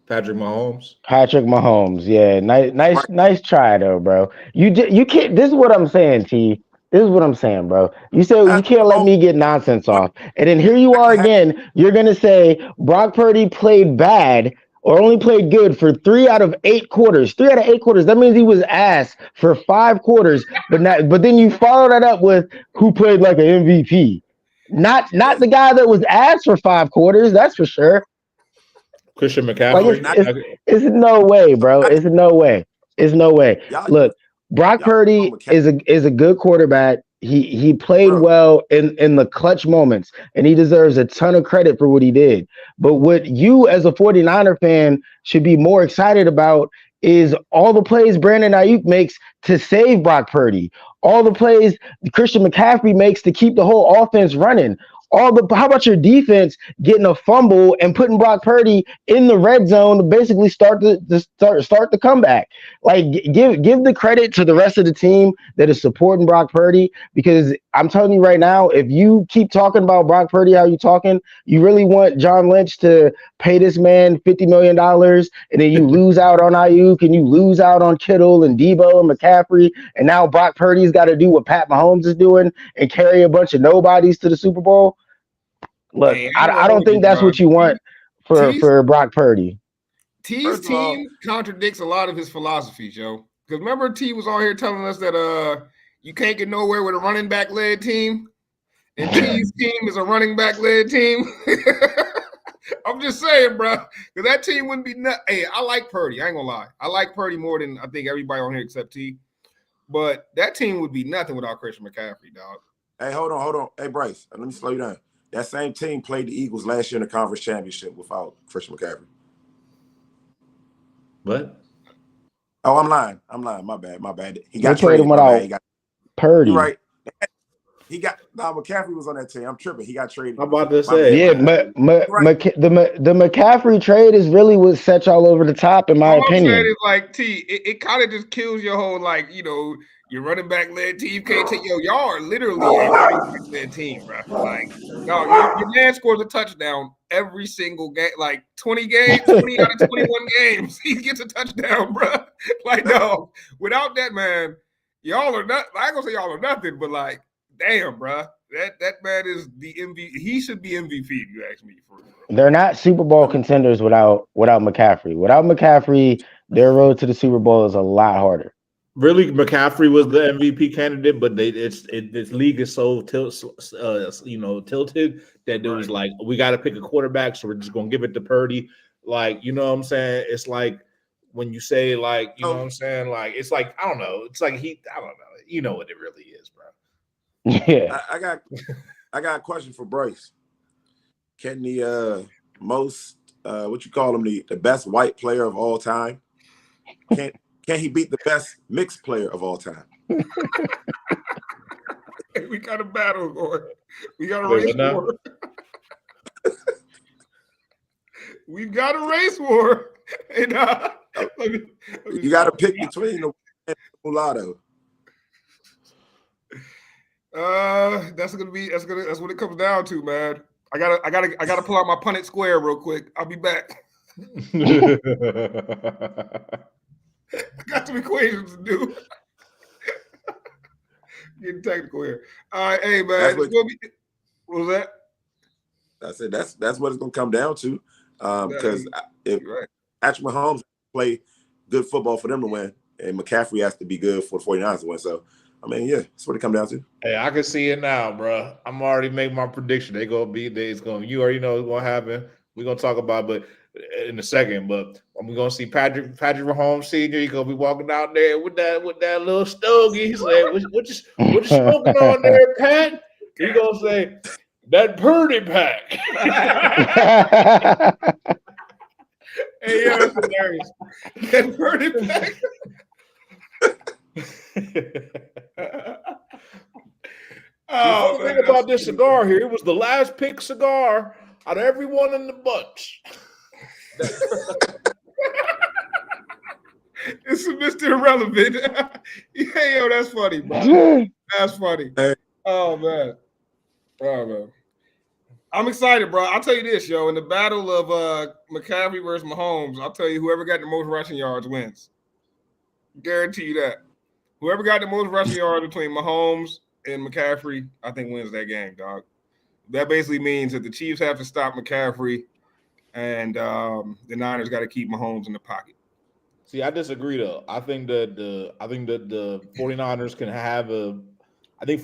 Patrick Mahomes. Patrick Mahomes, yeah, nice try though, bro. You can't. This is what I'm saying, T. This is what I'm saying, bro. You said you can't let me get nonsense off, and then here you are again. You're gonna say Brock Purdy played bad or only played good for 3 out of 8 quarters. 3 out of 8 quarters. That means he was ass for 5 quarters. But then you follow that up with who played like an MVP. Not the guy that was ass for 5 quarters. That's for sure. Christian Like McCaffrey. it's no way, bro. It's no way. It's no way. Look, Brock Purdy is a good quarterback. He played well in the clutch moments, and he deserves a ton of credit for what he did. But what you as a 49er fan should be more excited about is all the plays Brandon Ayuk makes to save Brock Purdy. All the plays Christian McCaffrey makes to keep the whole offense running. How about your defense getting a fumble and putting Brock Purdy in the red zone to basically start the comeback? Like give the credit to the rest of the team that is supporting Brock Purdy, because I'm telling you right now, if you keep talking about Brock Purdy how you talking, you really want John Lynch to pay this man $50 million, and then you lose out on Ayuk and you lose out on Kittle and Debo and McCaffrey, and now Brock Purdy's got to do what Pat Mahomes is doing and carry a bunch of nobodies to the Super Bowl. Look, Hey, I don't think that's what you want for Brock Purdy. T's team contradicts a lot of his philosophies, Joe. Because remember, T was all here telling us that you can't get nowhere with a running back led team, and T's team is a running back led team. I'm just saying, bro, because that team wouldn't be Hey, I like Purdy. I ain't gonna lie. I like Purdy more than I think everybody on here except T. But that team would be nothing without Christian McCaffrey, dog. Hey, hold on. Hey, Bryce, let me slow you down. That same team played the Eagles last year in the conference championship without Christian McCaffrey. What? Oh, I'm lying. My bad. He got traded traded. without Purdy. You're right. McCaffrey was on that team. I'm tripping. He got traded. I'm about to say. Yeah, the McCaffrey trade is really what set y'all over the top, in my opinion. I'm saying is like T, it kind of just kills your whole your running back led team can't take y'all are literally a running back led team, bro. Like, no, your man scores a touchdown every single game, like 20 out of 21 games, he gets a touchdown, bro. Like, no, without that man, y'all are not. I ain't gonna say y'all are nothing, but like, damn, bro, that man is the MVP. He should be MVP if you ask me. They're not Super Bowl contenders without McCaffrey. Without McCaffrey, their road to the Super Bowl is a lot harder. Really, McCaffrey was the MVP candidate, but this league is so tilted that it was like, we got to pick a quarterback, so we're just gonna give it to Purdy. Like, you know what I'm saying? It's like when you say, like, you know what I'm saying? Like, it's like, I don't know. It's like I don't know. You know what it really is, bro. Yeah. I got a question for Bryce. Can the most what you call him, the best white player of all time, can he beat the best mixed player of all time? We got a battle going. We got a race war. We've got a race war. And you got to pick between the mulatto. That's what it comes down to, man. I gotta pull out my Punnett Square real quick. I'll be back. I got some equations to do. Getting technical here. All right, hey man, what was that? I said that's what it's gonna come down to. Because if Patrick Mahomes play good football for them to win, and McCaffrey has to be good for the 49ers to win. So, I mean, yeah, that's what it comes down to. Hey, I can see it now, bro. I'm already making my prediction. You already know what's gonna happen. We're gonna talk about, but in a second, but we're gonna see Patrick Mahomes Sr. He's gonna be walking out there with that little stogie. He's like, what you smoking on there, Pat? He's gonna say, that Purdy pack. Hey, yeah, that's hilarious. That Purdy pack. The thing about this cigar here, it was the last pick cigar out of everyone in the bunch. It's Mr. Irrelevant. Yeah, yo, that's funny, bro. That's funny. Hey. Oh man. Oh man. I'm excited, bro. I'll tell you this, yo. In the battle of McCaffrey versus Mahomes, I'll tell you whoever got the most rushing yards wins. Guarantee you that. Whoever got the most rushing yards between Mahomes and McCaffrey, I think wins that game, dog. That basically means that the Chiefs have to stop McCaffrey, and the Niners got to keep Mahomes in the pocket. See, I disagree though. I think that the 49ers can have I think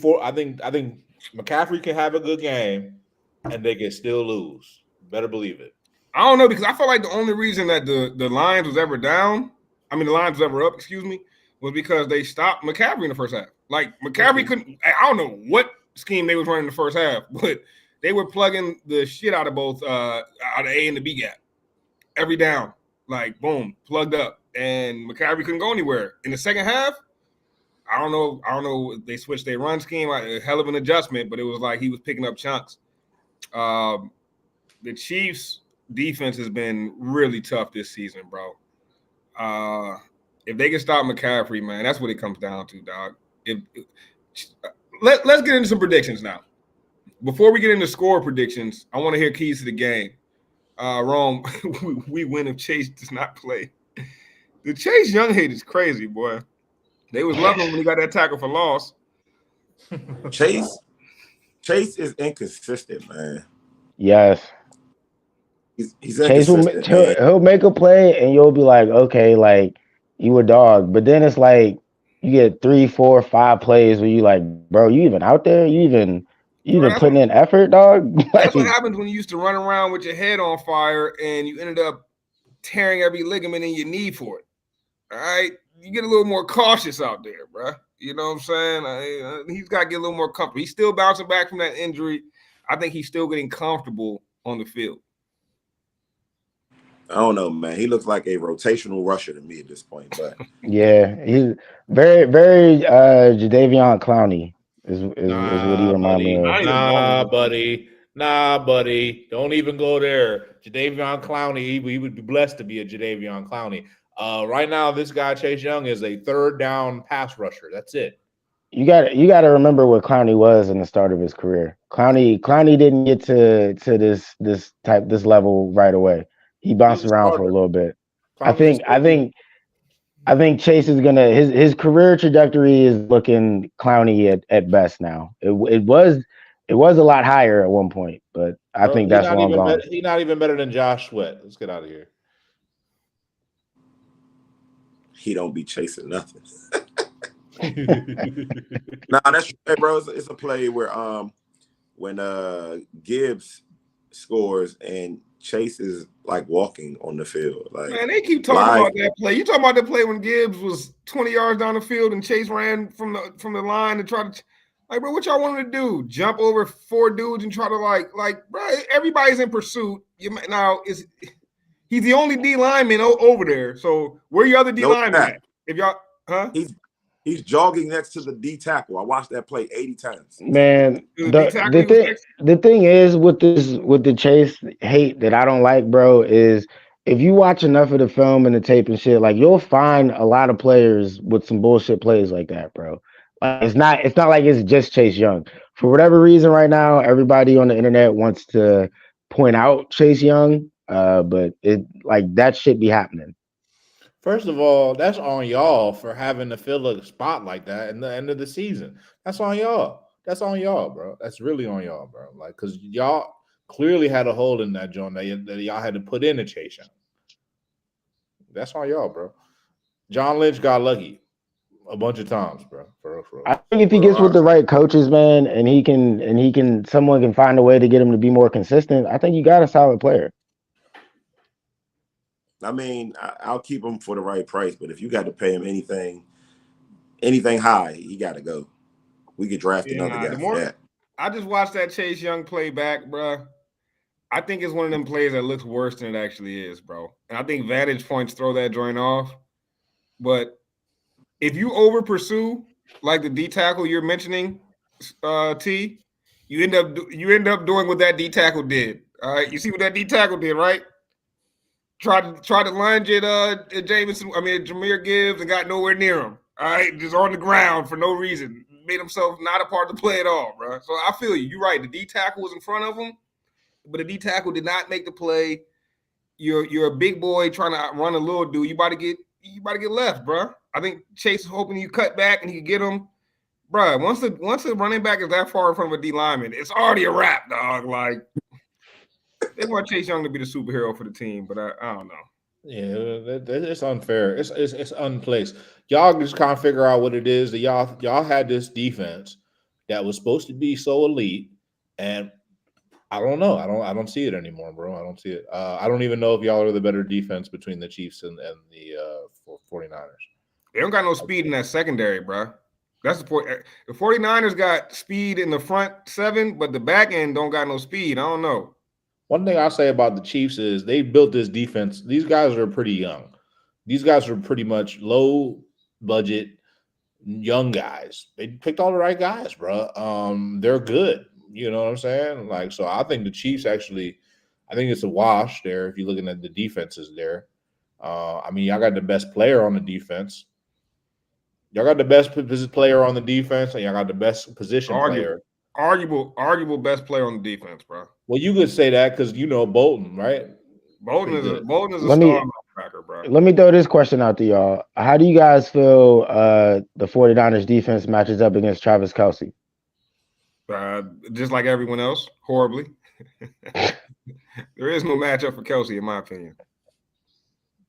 McCaffrey can have a good game and they can still lose. Better believe it. I don't know, because I feel like the only reason that the Lions was ever down, the Lions was ever up, was because they stopped McCaffrey in the first half. Like McCaffrey couldn't. I don't know what scheme they was running in the first half, but they were plugging the shit out of both out of A and the B gap every down. Like boom, plugged up, and McCaffrey couldn't go anywhere. In the second half, I don't know. They switched their run scheme, a hell of an adjustment, but it was like he was picking up chunks. The Chiefs' defense has been really tough this season, bro. If they can stop McCaffrey, man, that's what it comes down to, dog. Let's get into some predictions now. Before we get into score predictions, I want to hear keys to the game. Rome, we win if Chase does not play. The Chase Young hate is crazy, boy. They was loving him when he got that tackle for loss. Chase is inconsistent, man. Yes. He's Chase inconsistent. Man. he'll make a play and you'll be like, okay, like you a dog. But then it's like you get 3, 4, 5 plays where you like, bro, you even out there? You even putting in effort, dog? That's what happens when you used to run around with your head on fire and you ended up tearing every ligament in your knee for it. All right? You get a little more cautious out there, bro. You know what I'm saying? He's got to get a little more comfortable. He's still bouncing back from that injury. I think he's still getting comfortable on the field. I don't know, man. He looks like a rotational rusher to me at this point. But yeah, he's very, very Jadeveon Clowney is what he remind me of. Nah, buddy. Don't even go there. Jadeveon Clowney, we would be blessed to be a Jadeveon Clowney. Right now, this guy Chase Young is a third down pass rusher. That's it. You got to remember what Clowney was in the start of his career. Clowney didn't get to this level right away. He bounced around for a little bit. I think Chase is gonna his career trajectory is looking Clowney at best now. It was a lot higher at one point, but I think that's long gone. He's not even better than Josh Sweat. Let's get out of here. He don't be chasing nothing. Nah, that's hey, bro. It's a play where when Gibbs scores and Chase is like walking on the field. Like, man, they keep talking about that play. You talking about the play when Gibbs was 20 yards down the field and Chase ran from the line to try to like, bro, what y'all want to do? Jump over 4 dudes and try to like, bro, everybody's in pursuit. He's the only D lineman over there. So where your other D linemen at? If y'all, He's jogging next to the D tackle. I watched that play 80 times. Man, the thing is with the Chase hate that I don't like, bro, is if you watch enough of the film and the tape and shit, like you'll find a lot of players with some bullshit plays like that, bro. Like it's not like it's just Chase Young. For whatever reason right now, everybody on the internet wants to point out Chase Young, but it like that shit be happening. First of all, that's on y'all for having to fill a spot like that in the end of the season. That's on y'all. That's on y'all, bro. That's really on y'all, bro. Like, because y'all clearly had a hole in that joint that y'all had to put in a Chase Young. That's on y'all, bro. John Lynch got lucky a bunch of times, bro. For I think if he gets with the right coaches, man, and someone can find a way to get him to be more consistent, I think you got a solid player. I mean, I'll keep him for the right price, but if you got to pay him anything high, he got to go. We could draft another guy for that. I just watched that Chase Young play back, bro. I think it's one of them plays that looks worse than it actually is, bro. And I think vantage points throw that joint off. But if you over pursue like the D tackle you're mentioning, T, you end up doing what that D tackle did. All right, you see what that D tackle did, right? tried to lunge at Jameson. I mean, Jameer Gibbs and got nowhere near him. All right, just on the ground for no reason. Made himself not a part of the play at all, bro. So I feel you. You're right. The D tackle was in front of him, but the D tackle did not make the play. You're a big boy trying to run a little dude. You about to get left, bro. I think Chase is hoping you cut back and he can get him, bro. Once the running back is that far in front of a D lineman, it's already a wrap, dog. Like they want Chase Young to be the superhero for the team, but I don't know. Yeah, it's unfair. It's unplaced. Y'all just can't figure out what it is that y'all had this defense that was supposed to be so elite, and I don't know. I don't see it anymore, bro. I don't see it. I don't even know if y'all are the better defense between the Chiefs and the 49ers. They don't got no speed in that secondary, bro. That's the point. The 49ers got speed in the front seven, but the back end don't got no speed. I don't know. One thing I'll say about the Chiefs is they built this defense. These guys are pretty young. These guys are pretty much low budget, young guys. They picked all the right guys, bro. They're good. You know what I'm saying? Like, so I think the Chiefs actually, I think it's a wash there if you're looking at the defenses there. I mean, y'all got the best player on the defense. Y'all got the best player on the defense, and y'all got the best position player. Arguable best player on the defense, bro. Well, you could say that because you know Bolton, right? Bolton is a star linebacker, bro. Let me throw this question out to y'all. How do you guys feel the 49ers defense matches up against Travis Kelce? Just like everyone else, horribly. There is no matchup for Kelce, in my opinion.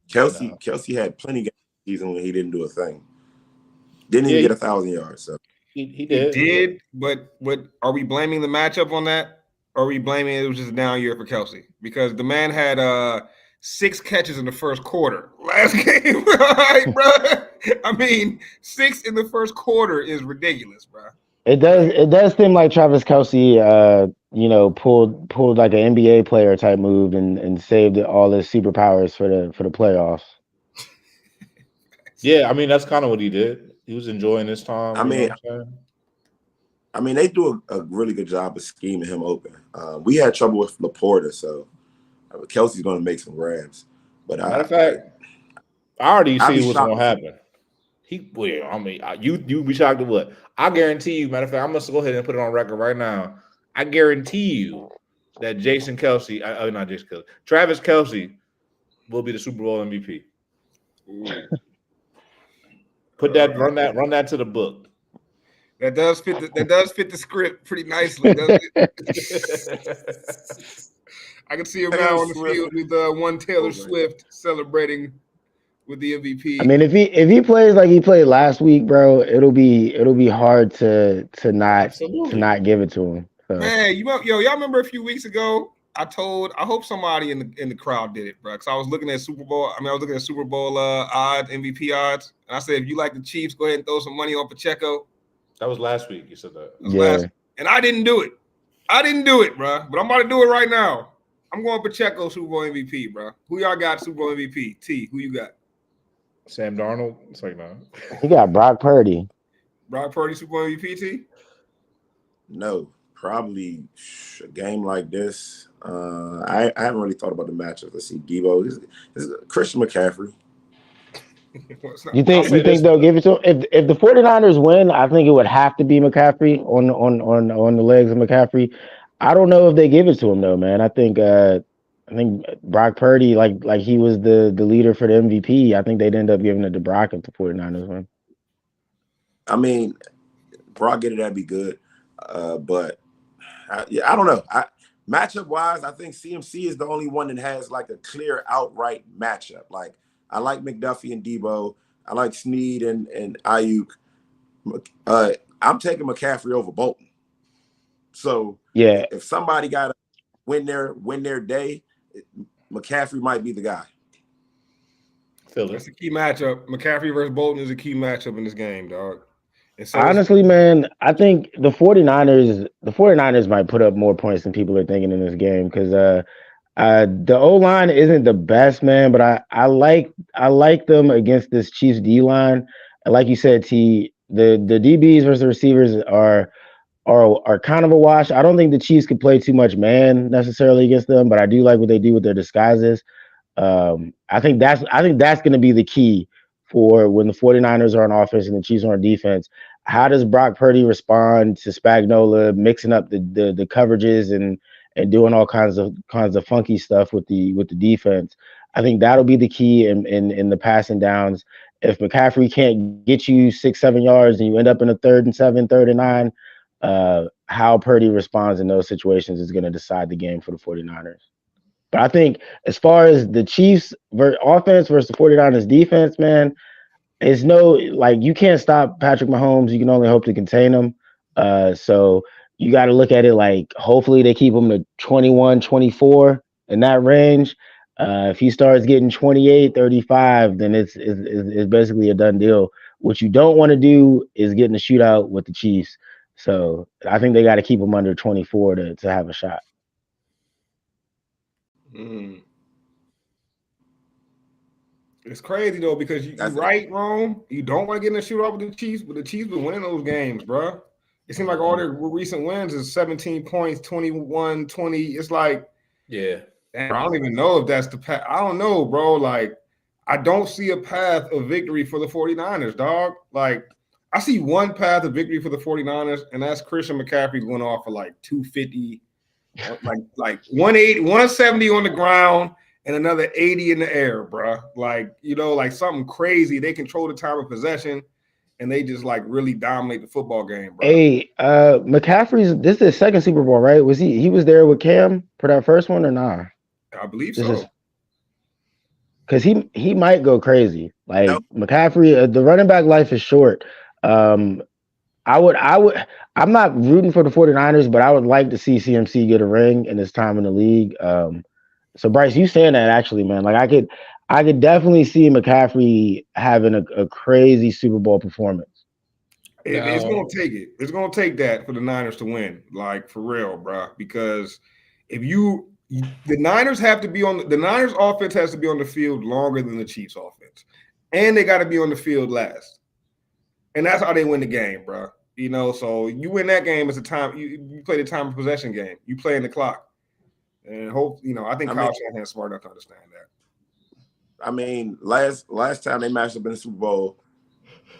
Kelce had plenty of games season when he didn't do a thing. Didn't even get 1,000 yards. So he did. He did, but are we blaming the matchup on that? Or are we blaming it was just a down year for Kelce? Because the man had 6 catches in the first quarter last game, right, bro? I mean, 6 in the first quarter is ridiculous, bro. It does seem like Travis Kelce, pulled like an NBA player type move and saved all his superpowers for the playoffs. Yeah, I mean that's kind of what he did. He was enjoying his time. I mean, they do a really good job of scheming him open. We had trouble with Laporta, so Kelsey's going to make some grabs. But matter of fact, I already see what's going to happen. You be shocked at what? I guarantee you. Matter of fact, I'm gonna go ahead and put it on record right now. I guarantee you that Travis Kelce will be the Super Bowl MVP. Run that to the book. That does fit the script pretty nicely, doesn't it? I can see him now on the field with one Taylor Swift celebrating with the MVP. I mean, if he plays like he played last week, bro, it'll be hard to not give it to him. So. Man, y'all remember a few weeks ago? I hope somebody in the crowd did it, bro. Because I was looking at Super Bowl odds, MVP odds, and I said, if you like the Chiefs, go ahead and throw some money on Pacheco. That was last week. You said that. And I didn't do it, bro. But I'm about to do it right now. I'm going Pacheco Super Bowl MVP, bro. Who y'all got Super Bowl MVP? T, who you got? Sam Darnold. It's like no. He got Brock Purdy. Brock Purdy Super Bowl MVP. T? No, probably a game like this. I haven't really thought about the matchup. Let's see, Debo. This is Christian McCaffrey. You think they'll give it to him? If the 49ers win, I think it would have to be McCaffrey on the legs of McCaffrey. I don't know if they give it to him though, man. I think Brock Purdy, like he was the leader for the MVP. I think they'd end up giving it to Brock if the 49ers win. I mean, Brock get it, that'd be good. But I don't know. Matchup wise, I think CMC is the only one that has like a clear outright matchup. Like I like McDuffie and Debo. I like Snead and Ayuk. I'm taking McCaffrey over Bolton. So yeah, if somebody got to win their day, McCaffrey might be the guy. That's a key matchup. McCaffrey versus Bolton is a key matchup in this game, dog. So honestly, man, I think the 49ers might put up more points than people are thinking in this game because the O-line isn't the best, man, but I like them against this Chiefs D-line. And like you said, T, the DBs versus the receivers are kind of a wash. I don't think the Chiefs could play too much man necessarily against them, but I do like what they do with their disguises. I think that's going to be the key for when the 49ers are on offense and the Chiefs are on defense. How does Brock Purdy respond to Spagnuolo mixing up the coverages and doing all kinds of funky stuff with the defense? I think that'll be the key in the passing downs. If McCaffrey can't get you 6-7 yards and you end up in a 3rd and 7, 3rd and 9, how Purdy responds in those situations is going to decide the game for the 49ers. But I think as far as the Chiefs offense versus the 49ers defense, man, it's no, like, you can't stop Patrick Mahomes. You can only hope to contain him. So you got to look at it like hopefully they keep him to 21, 24 in that range. If he starts getting 28, 35, then it's basically a done deal. What you don't want to do is get in a shootout with the Chiefs. So I think they got to keep him under 24 to have a shot. It's crazy though because you're right, Rome. You don't want to get in a shootout with the Chiefs, but the Chiefs been winning those games, bro. It seems like all their recent wins is 17 points, 21, 20. It's like, yeah, damn, I don't even know if that's the path. I don't know, bro. Like, I don't see a path of victory for the 49ers, dog. Like, I see one path of victory for the 49ers, and that's Christian McCaffrey going off for like 250, like 180, 170 on the ground, and another 80 in the air, bro. Like, like something crazy. They control the time of possession, and they just like really dominate the football game, bro. Hey, McCaffrey's this is his second Super Bowl, right? Was he was there with Cam for that first one or nah? I believe so. Because he might go crazy. Like McCaffrey, the running back life is short. I'm not rooting for the 49ers, but I would like to see CMC get a ring in his time in the league. So Bryce, you saying that actually, man, like I could definitely see McCaffrey having a crazy Super Bowl performance. It's going to take it. It's going to take that for the Niners to win, like for real, bro. Because if the Niners have to be the Niners offense has to be on the field longer than the Chiefs offense, and they got to be on the field last, and that's how they win the game, bro. So you win that game as a time you play the time of possession game. You play in the clock, and I think Kyle Shanahan's smart enough to understand that. I mean, last time they matched up in the Super Bowl,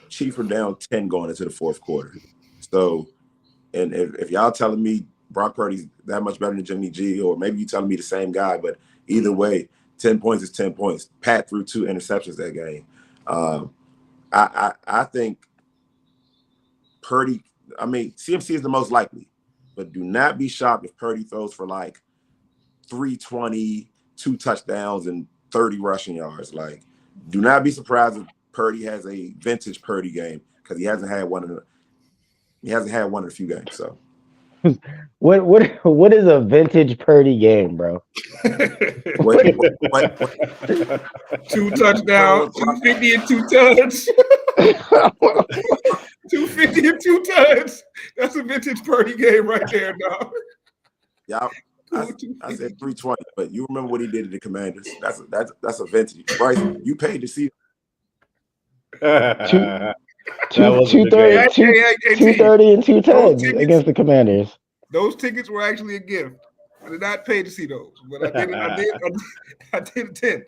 Chiefs were down 10 going into the fourth quarter. So, and if y'all telling me Brock Purdy's that much better than Jimmy G, or maybe you telling me the same guy, but either way, 10 points is 10 points. Pat threw 2 interceptions that game. I think Purdy, CMC is the most likely, but do not be shocked if Purdy throws for like 320, 2 touchdowns, and 30 rushing yards. Like, do not be surprised if Purdy has a vintage Purdy game because he hasn't had one in a few games. So, what is a vintage Purdy game, bro? what? 2 touchdowns, 250 and 2 touchdowns. 250 and 2 touchdowns. That's a vintage Purdy game right there, dog. Yeah, I said 320, but you remember what he did to the Commanders? That's a vintage. Bryce, you paid to see. 230 and 210 against the Commanders. Those tickets were actually a gift. I did not pay to see those, but I did attend.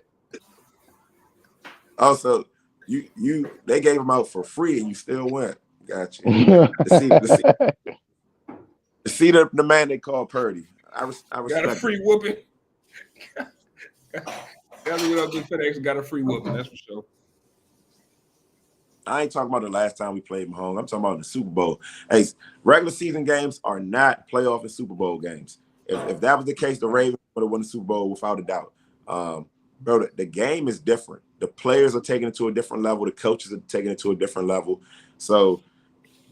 Also, they gave them out for free and you still went. Gotcha. to see the man they call Purdy. I respect got a free whooping. That's what I just FedEx got a free whooping. That's for sure. I ain't talking about the last time we played Mahomes. I'm talking about the Super Bowl. Hey, regular season games are not playoff and Super Bowl games. If that was the case, the Ravens would have won the Super Bowl without a doubt. Bro, the game is different. The players are taking it to a different level. The coaches are taking it to a different level. So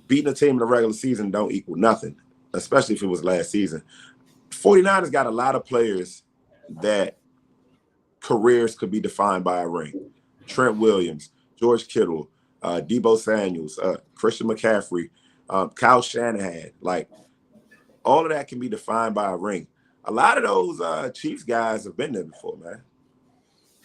beating a team in the regular season don't equal nothing, especially if it was last season. 49ers got a lot of players that careers could be defined by a ring. Trent Williams, George Kittle, Deebo Samuels, Christian McCaffrey, Kyle Shanahan. Like, all of that can be defined by a ring. A lot of those Chiefs guys have been there before, man.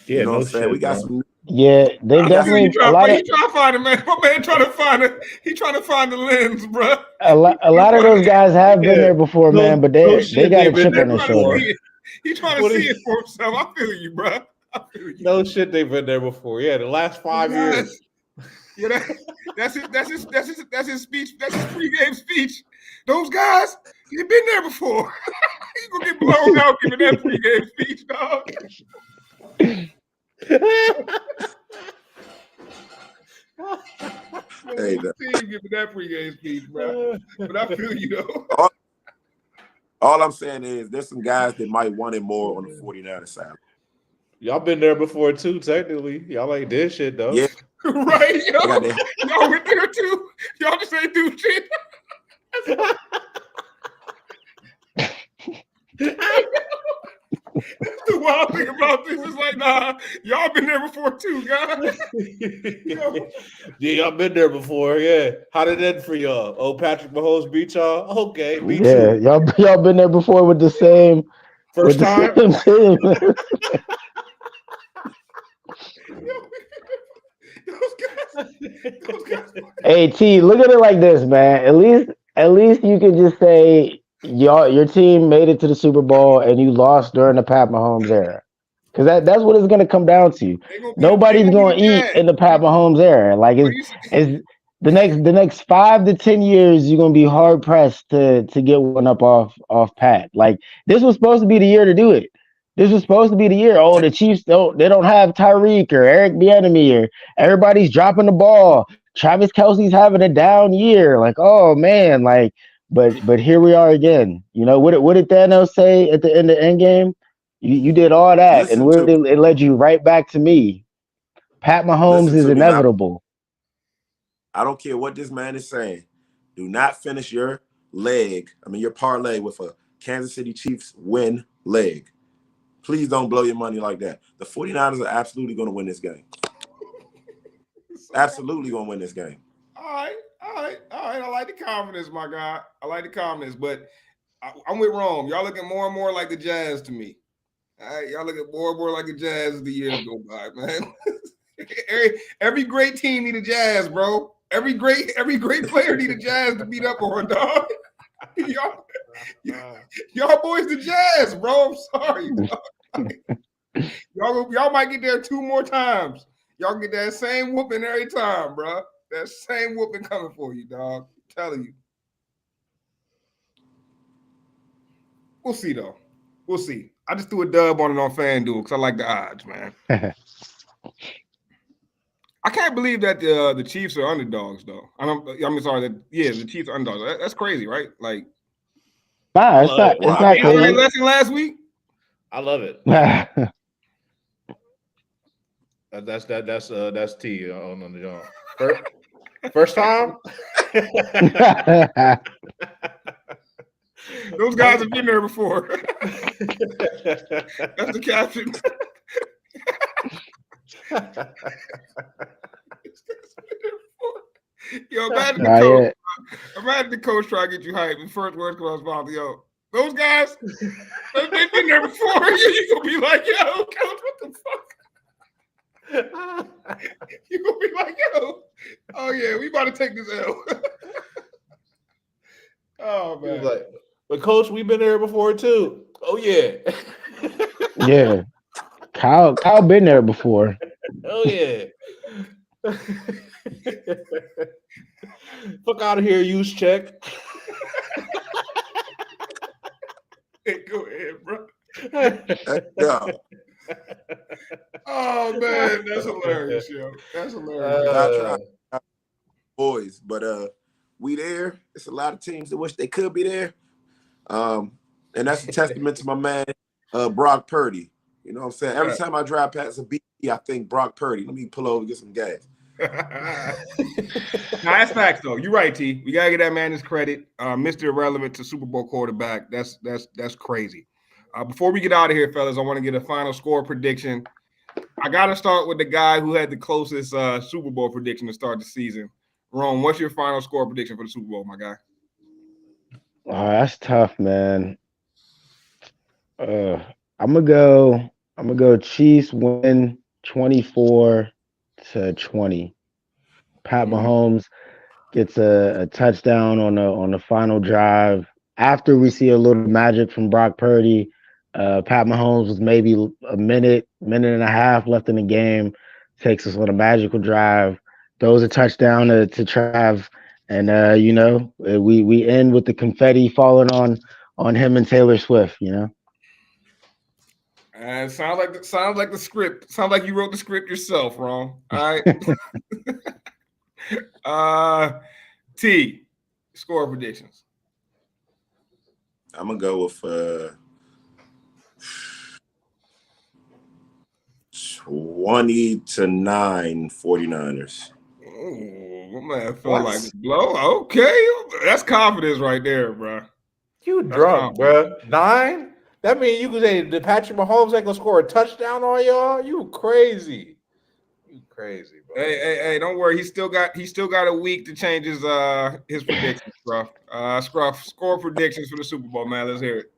Yeah, you know what I'm saying? We got some. Yeah, they definitely. He trying to find it, man. My man trying to find it. He trying to find the lens, bro. A lot of those guys have been there before, man. But they got a chip on their shoulder. He trying to see it for himself. I feel you, bro. No shit, they've been there before. Yeah, the last 5 years. Yeah, that's his speech. That's his pregame speech. Those guys, you've been there before. He's gonna get blown out giving that pregame speech, dog. Hey, team giving that pregame speech, bro. But I feel you though. All I'm saying is there's some guys that might want it more on the 49ers side. Y'all been there before too, technically. Y'all ain't did shit though. Yeah. Right, yo. Y'all went there too. Y'all just ain't do shit. That's the wild thing about this. It's like, nah, y'all been there before too, guys. Yeah, y'all been there before. Yeah. How did that for y'all? Oh, Patrick Mahomes beat y'all? Okay, beat Yeah, you. y'all been there before with the same First time? Same team. Hey T, look at it like this, man. At least you can just say your team made it to the Super Bowl and you lost during the Pat Mahomes era. Because that's what it's gonna come down to. Nobody's gonna eat in the Pat Mahomes era. Like it's the next 5 to 10 years, you're gonna be hard pressed to get one up off Pat. Like this was supposed to be the year to do it. This was supposed to be the year. Oh, the Chiefs don't have Tyreek or Eric Bieniemy or everybody's dropping the ball. Travis Kelsey's having a down year. Like, oh man, like, but here we are again. You know what did Thanos say at the end of Endgame? You did all that, and it led you right back to me. Pat Mahomes is inevitable. I don't care what this man is saying. Do not finish your your parlay with a Kansas City Chiefs win leg. Please don't blow your money like that. The 49ers are absolutely going to win this game. Absolutely going to win this game. All right. I like the confidence, my guy. I like the confidence, but I'm with Rome. Y'all looking more and more like the Jazz to me. All right, y'all looking more and more like the Jazz as the years go by, man. every great team need a Jazz, bro. Every great player need a Jazz to beat up on, dog. Y'all boys the Jazz, bro. I'm sorry, dog. Y'all might get there 2 more times. Y'all get that same whooping every time, bro. That same whooping coming for you, dog. I'm telling you. We'll see, though. We'll see. I just threw a dub on it on FanDuel because I like the odds, man. I can't believe that the Chiefs are underdogs, though. The Chiefs are underdogs. That's crazy, right? Like, nah, it's not crazy. Less than last week. I love it. That's T on the job. First time. Those guys have been there before. That's the caption. Yo, imagine the coach try to get you hyped. The first words come out of his mouth, yo. Those guys, they've been there before. You're gonna be like, yo, coach, what the fuck? You're gonna be like, yo, oh yeah, we about to take this L. Oh man. But coach, we've been there before too. Oh yeah. Yeah. Kyle been there before. Oh yeah. Fuck out of here, use check. Hey, go ahead, bro. Yeah. Oh man, that's hilarious, yo. That's hilarious. Boys, but we there. It's a lot of teams that wish they could be there. And that's a testament to my man, Brock Purdy. You know what I'm saying? Every time I drive past a B, I think Brock Purdy. Let me pull over and get some gas. Now, that's facts, though. You're right, T. We gotta get that man his credit. Mr. Irrelevant to Super Bowl quarterback. That's crazy. Before we get out of here, fellas, I want to get a final score prediction. I gotta start with the guy who had the closest Super Bowl prediction to start the season. Rome, what's your final score prediction for the Super Bowl, my guy? Oh, that's tough, man. I'm gonna go Chiefs win 24-20. Pat Mahomes gets a touchdown on the final drive. After we see a little magic from Brock Purdy, Pat Mahomes was maybe a minute, minute and a half left in the game. Takes us on a magical drive, throws a touchdown to Trav, and we end with the confetti falling on him and Taylor Swift. You know. Sounds like the script. Sounds like you wrote the script yourself, Ron. All right. T, score predictions. I'm gonna go with 20-9 49ers. Oh, my man felt like a blow. Okay, that's confidence right there, bro. You drunk, bro. 9? That means you could say the Patrick Mahomes ain't gonna score a touchdown on y'all. You crazy. You crazy, bro. Hey, don't worry. He still got a week to change his predictions, Scruff. Scruff, score predictions for the Super Bowl, man. Let's hear it.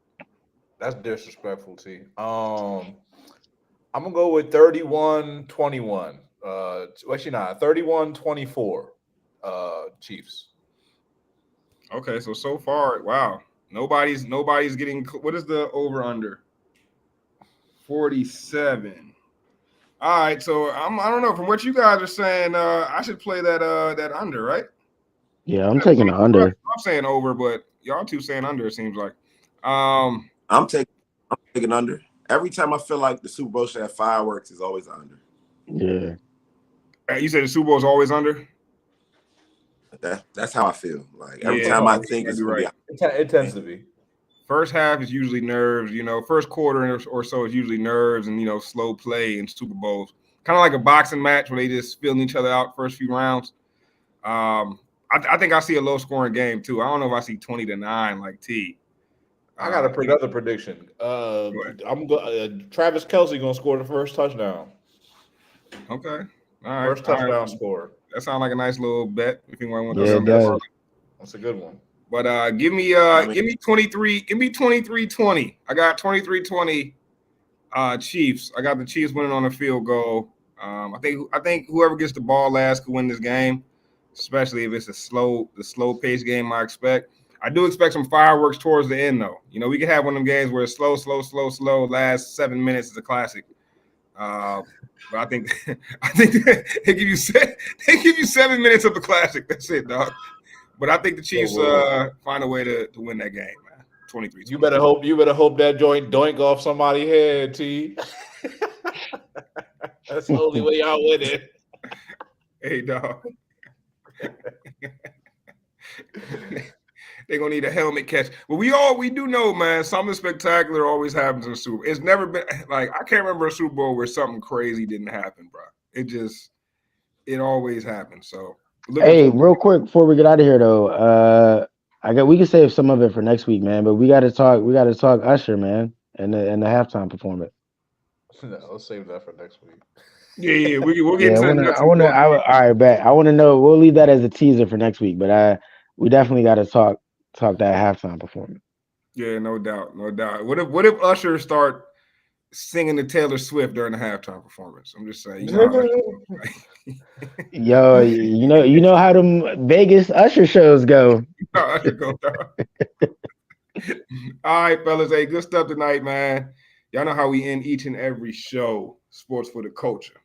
That's disrespectful, T. I'm gonna go with 31-21. Actually not 31-24. Chiefs. Okay, so far, wow. Nobody's getting. What is the over under? 47. All right, so I don't know. From what you guys are saying, I should play that under, right? Yeah, I'm taking the under. I'm saying over, but y'all two saying under. It seems like. I'm taking under. Every time I feel like the Super Bowl should have fireworks, is always under. Yeah. You said the Super Bowl is always under. That's how I feel. Like every time I think it's gonna right. It tends to be. First half is usually nerves. First quarter or so is usually nerves and slow play in Super Bowls. Kind of like a boxing match where they just feeling each other out first few rounds. I think I see a low scoring game too. I don't know if I see 20-9 like T. I got another prediction. Travis Kelce gonna score the first touchdown. Okay. All right. First touchdown score. That sounds like a nice little bet. If anyone wants to does. That's a good one. But give me 23. Give me 23-20. I got 23-20. Chiefs. I got the Chiefs winning on a field goal. I think whoever gets the ball last could win this game, especially if it's the slow pace game. I expect. I do expect some fireworks towards the end, though. We could have one of them games where it's slow. Last 7 minutes is a classic. But I think they give you 7 minutes of the classic. That's it, dog. But I think the Chiefs find a way to win that game, man. 23. You better hope that joint doink off somebody's head, T. That's the only way y'all win it. Hey, dog. They're gonna need a helmet catch. But we do know, man, something spectacular always happens in the Super Bowl. It's never been like I can't remember a Super Bowl where something crazy didn't happen, bro. It always happens. So hey, real quick before we get out of here though, we can save some of it for next week, man. But we gotta talk Usher, man, and the halftime performance. No, let's save that for next week. Yeah, we'll get into that. All right, bet. I want to know. We'll leave that as a teaser for next week, but we definitely got to talk that halftime performance. Yeah, no doubt. What if Usher start singing to Taylor Swift during the halftime performance? I'm just saying. Yo, you know how them Vegas Usher shows go. Usher go down. All right, fellas. Hey, good stuff tonight, man. Y'all know how we end each and every show. Sports for the culture.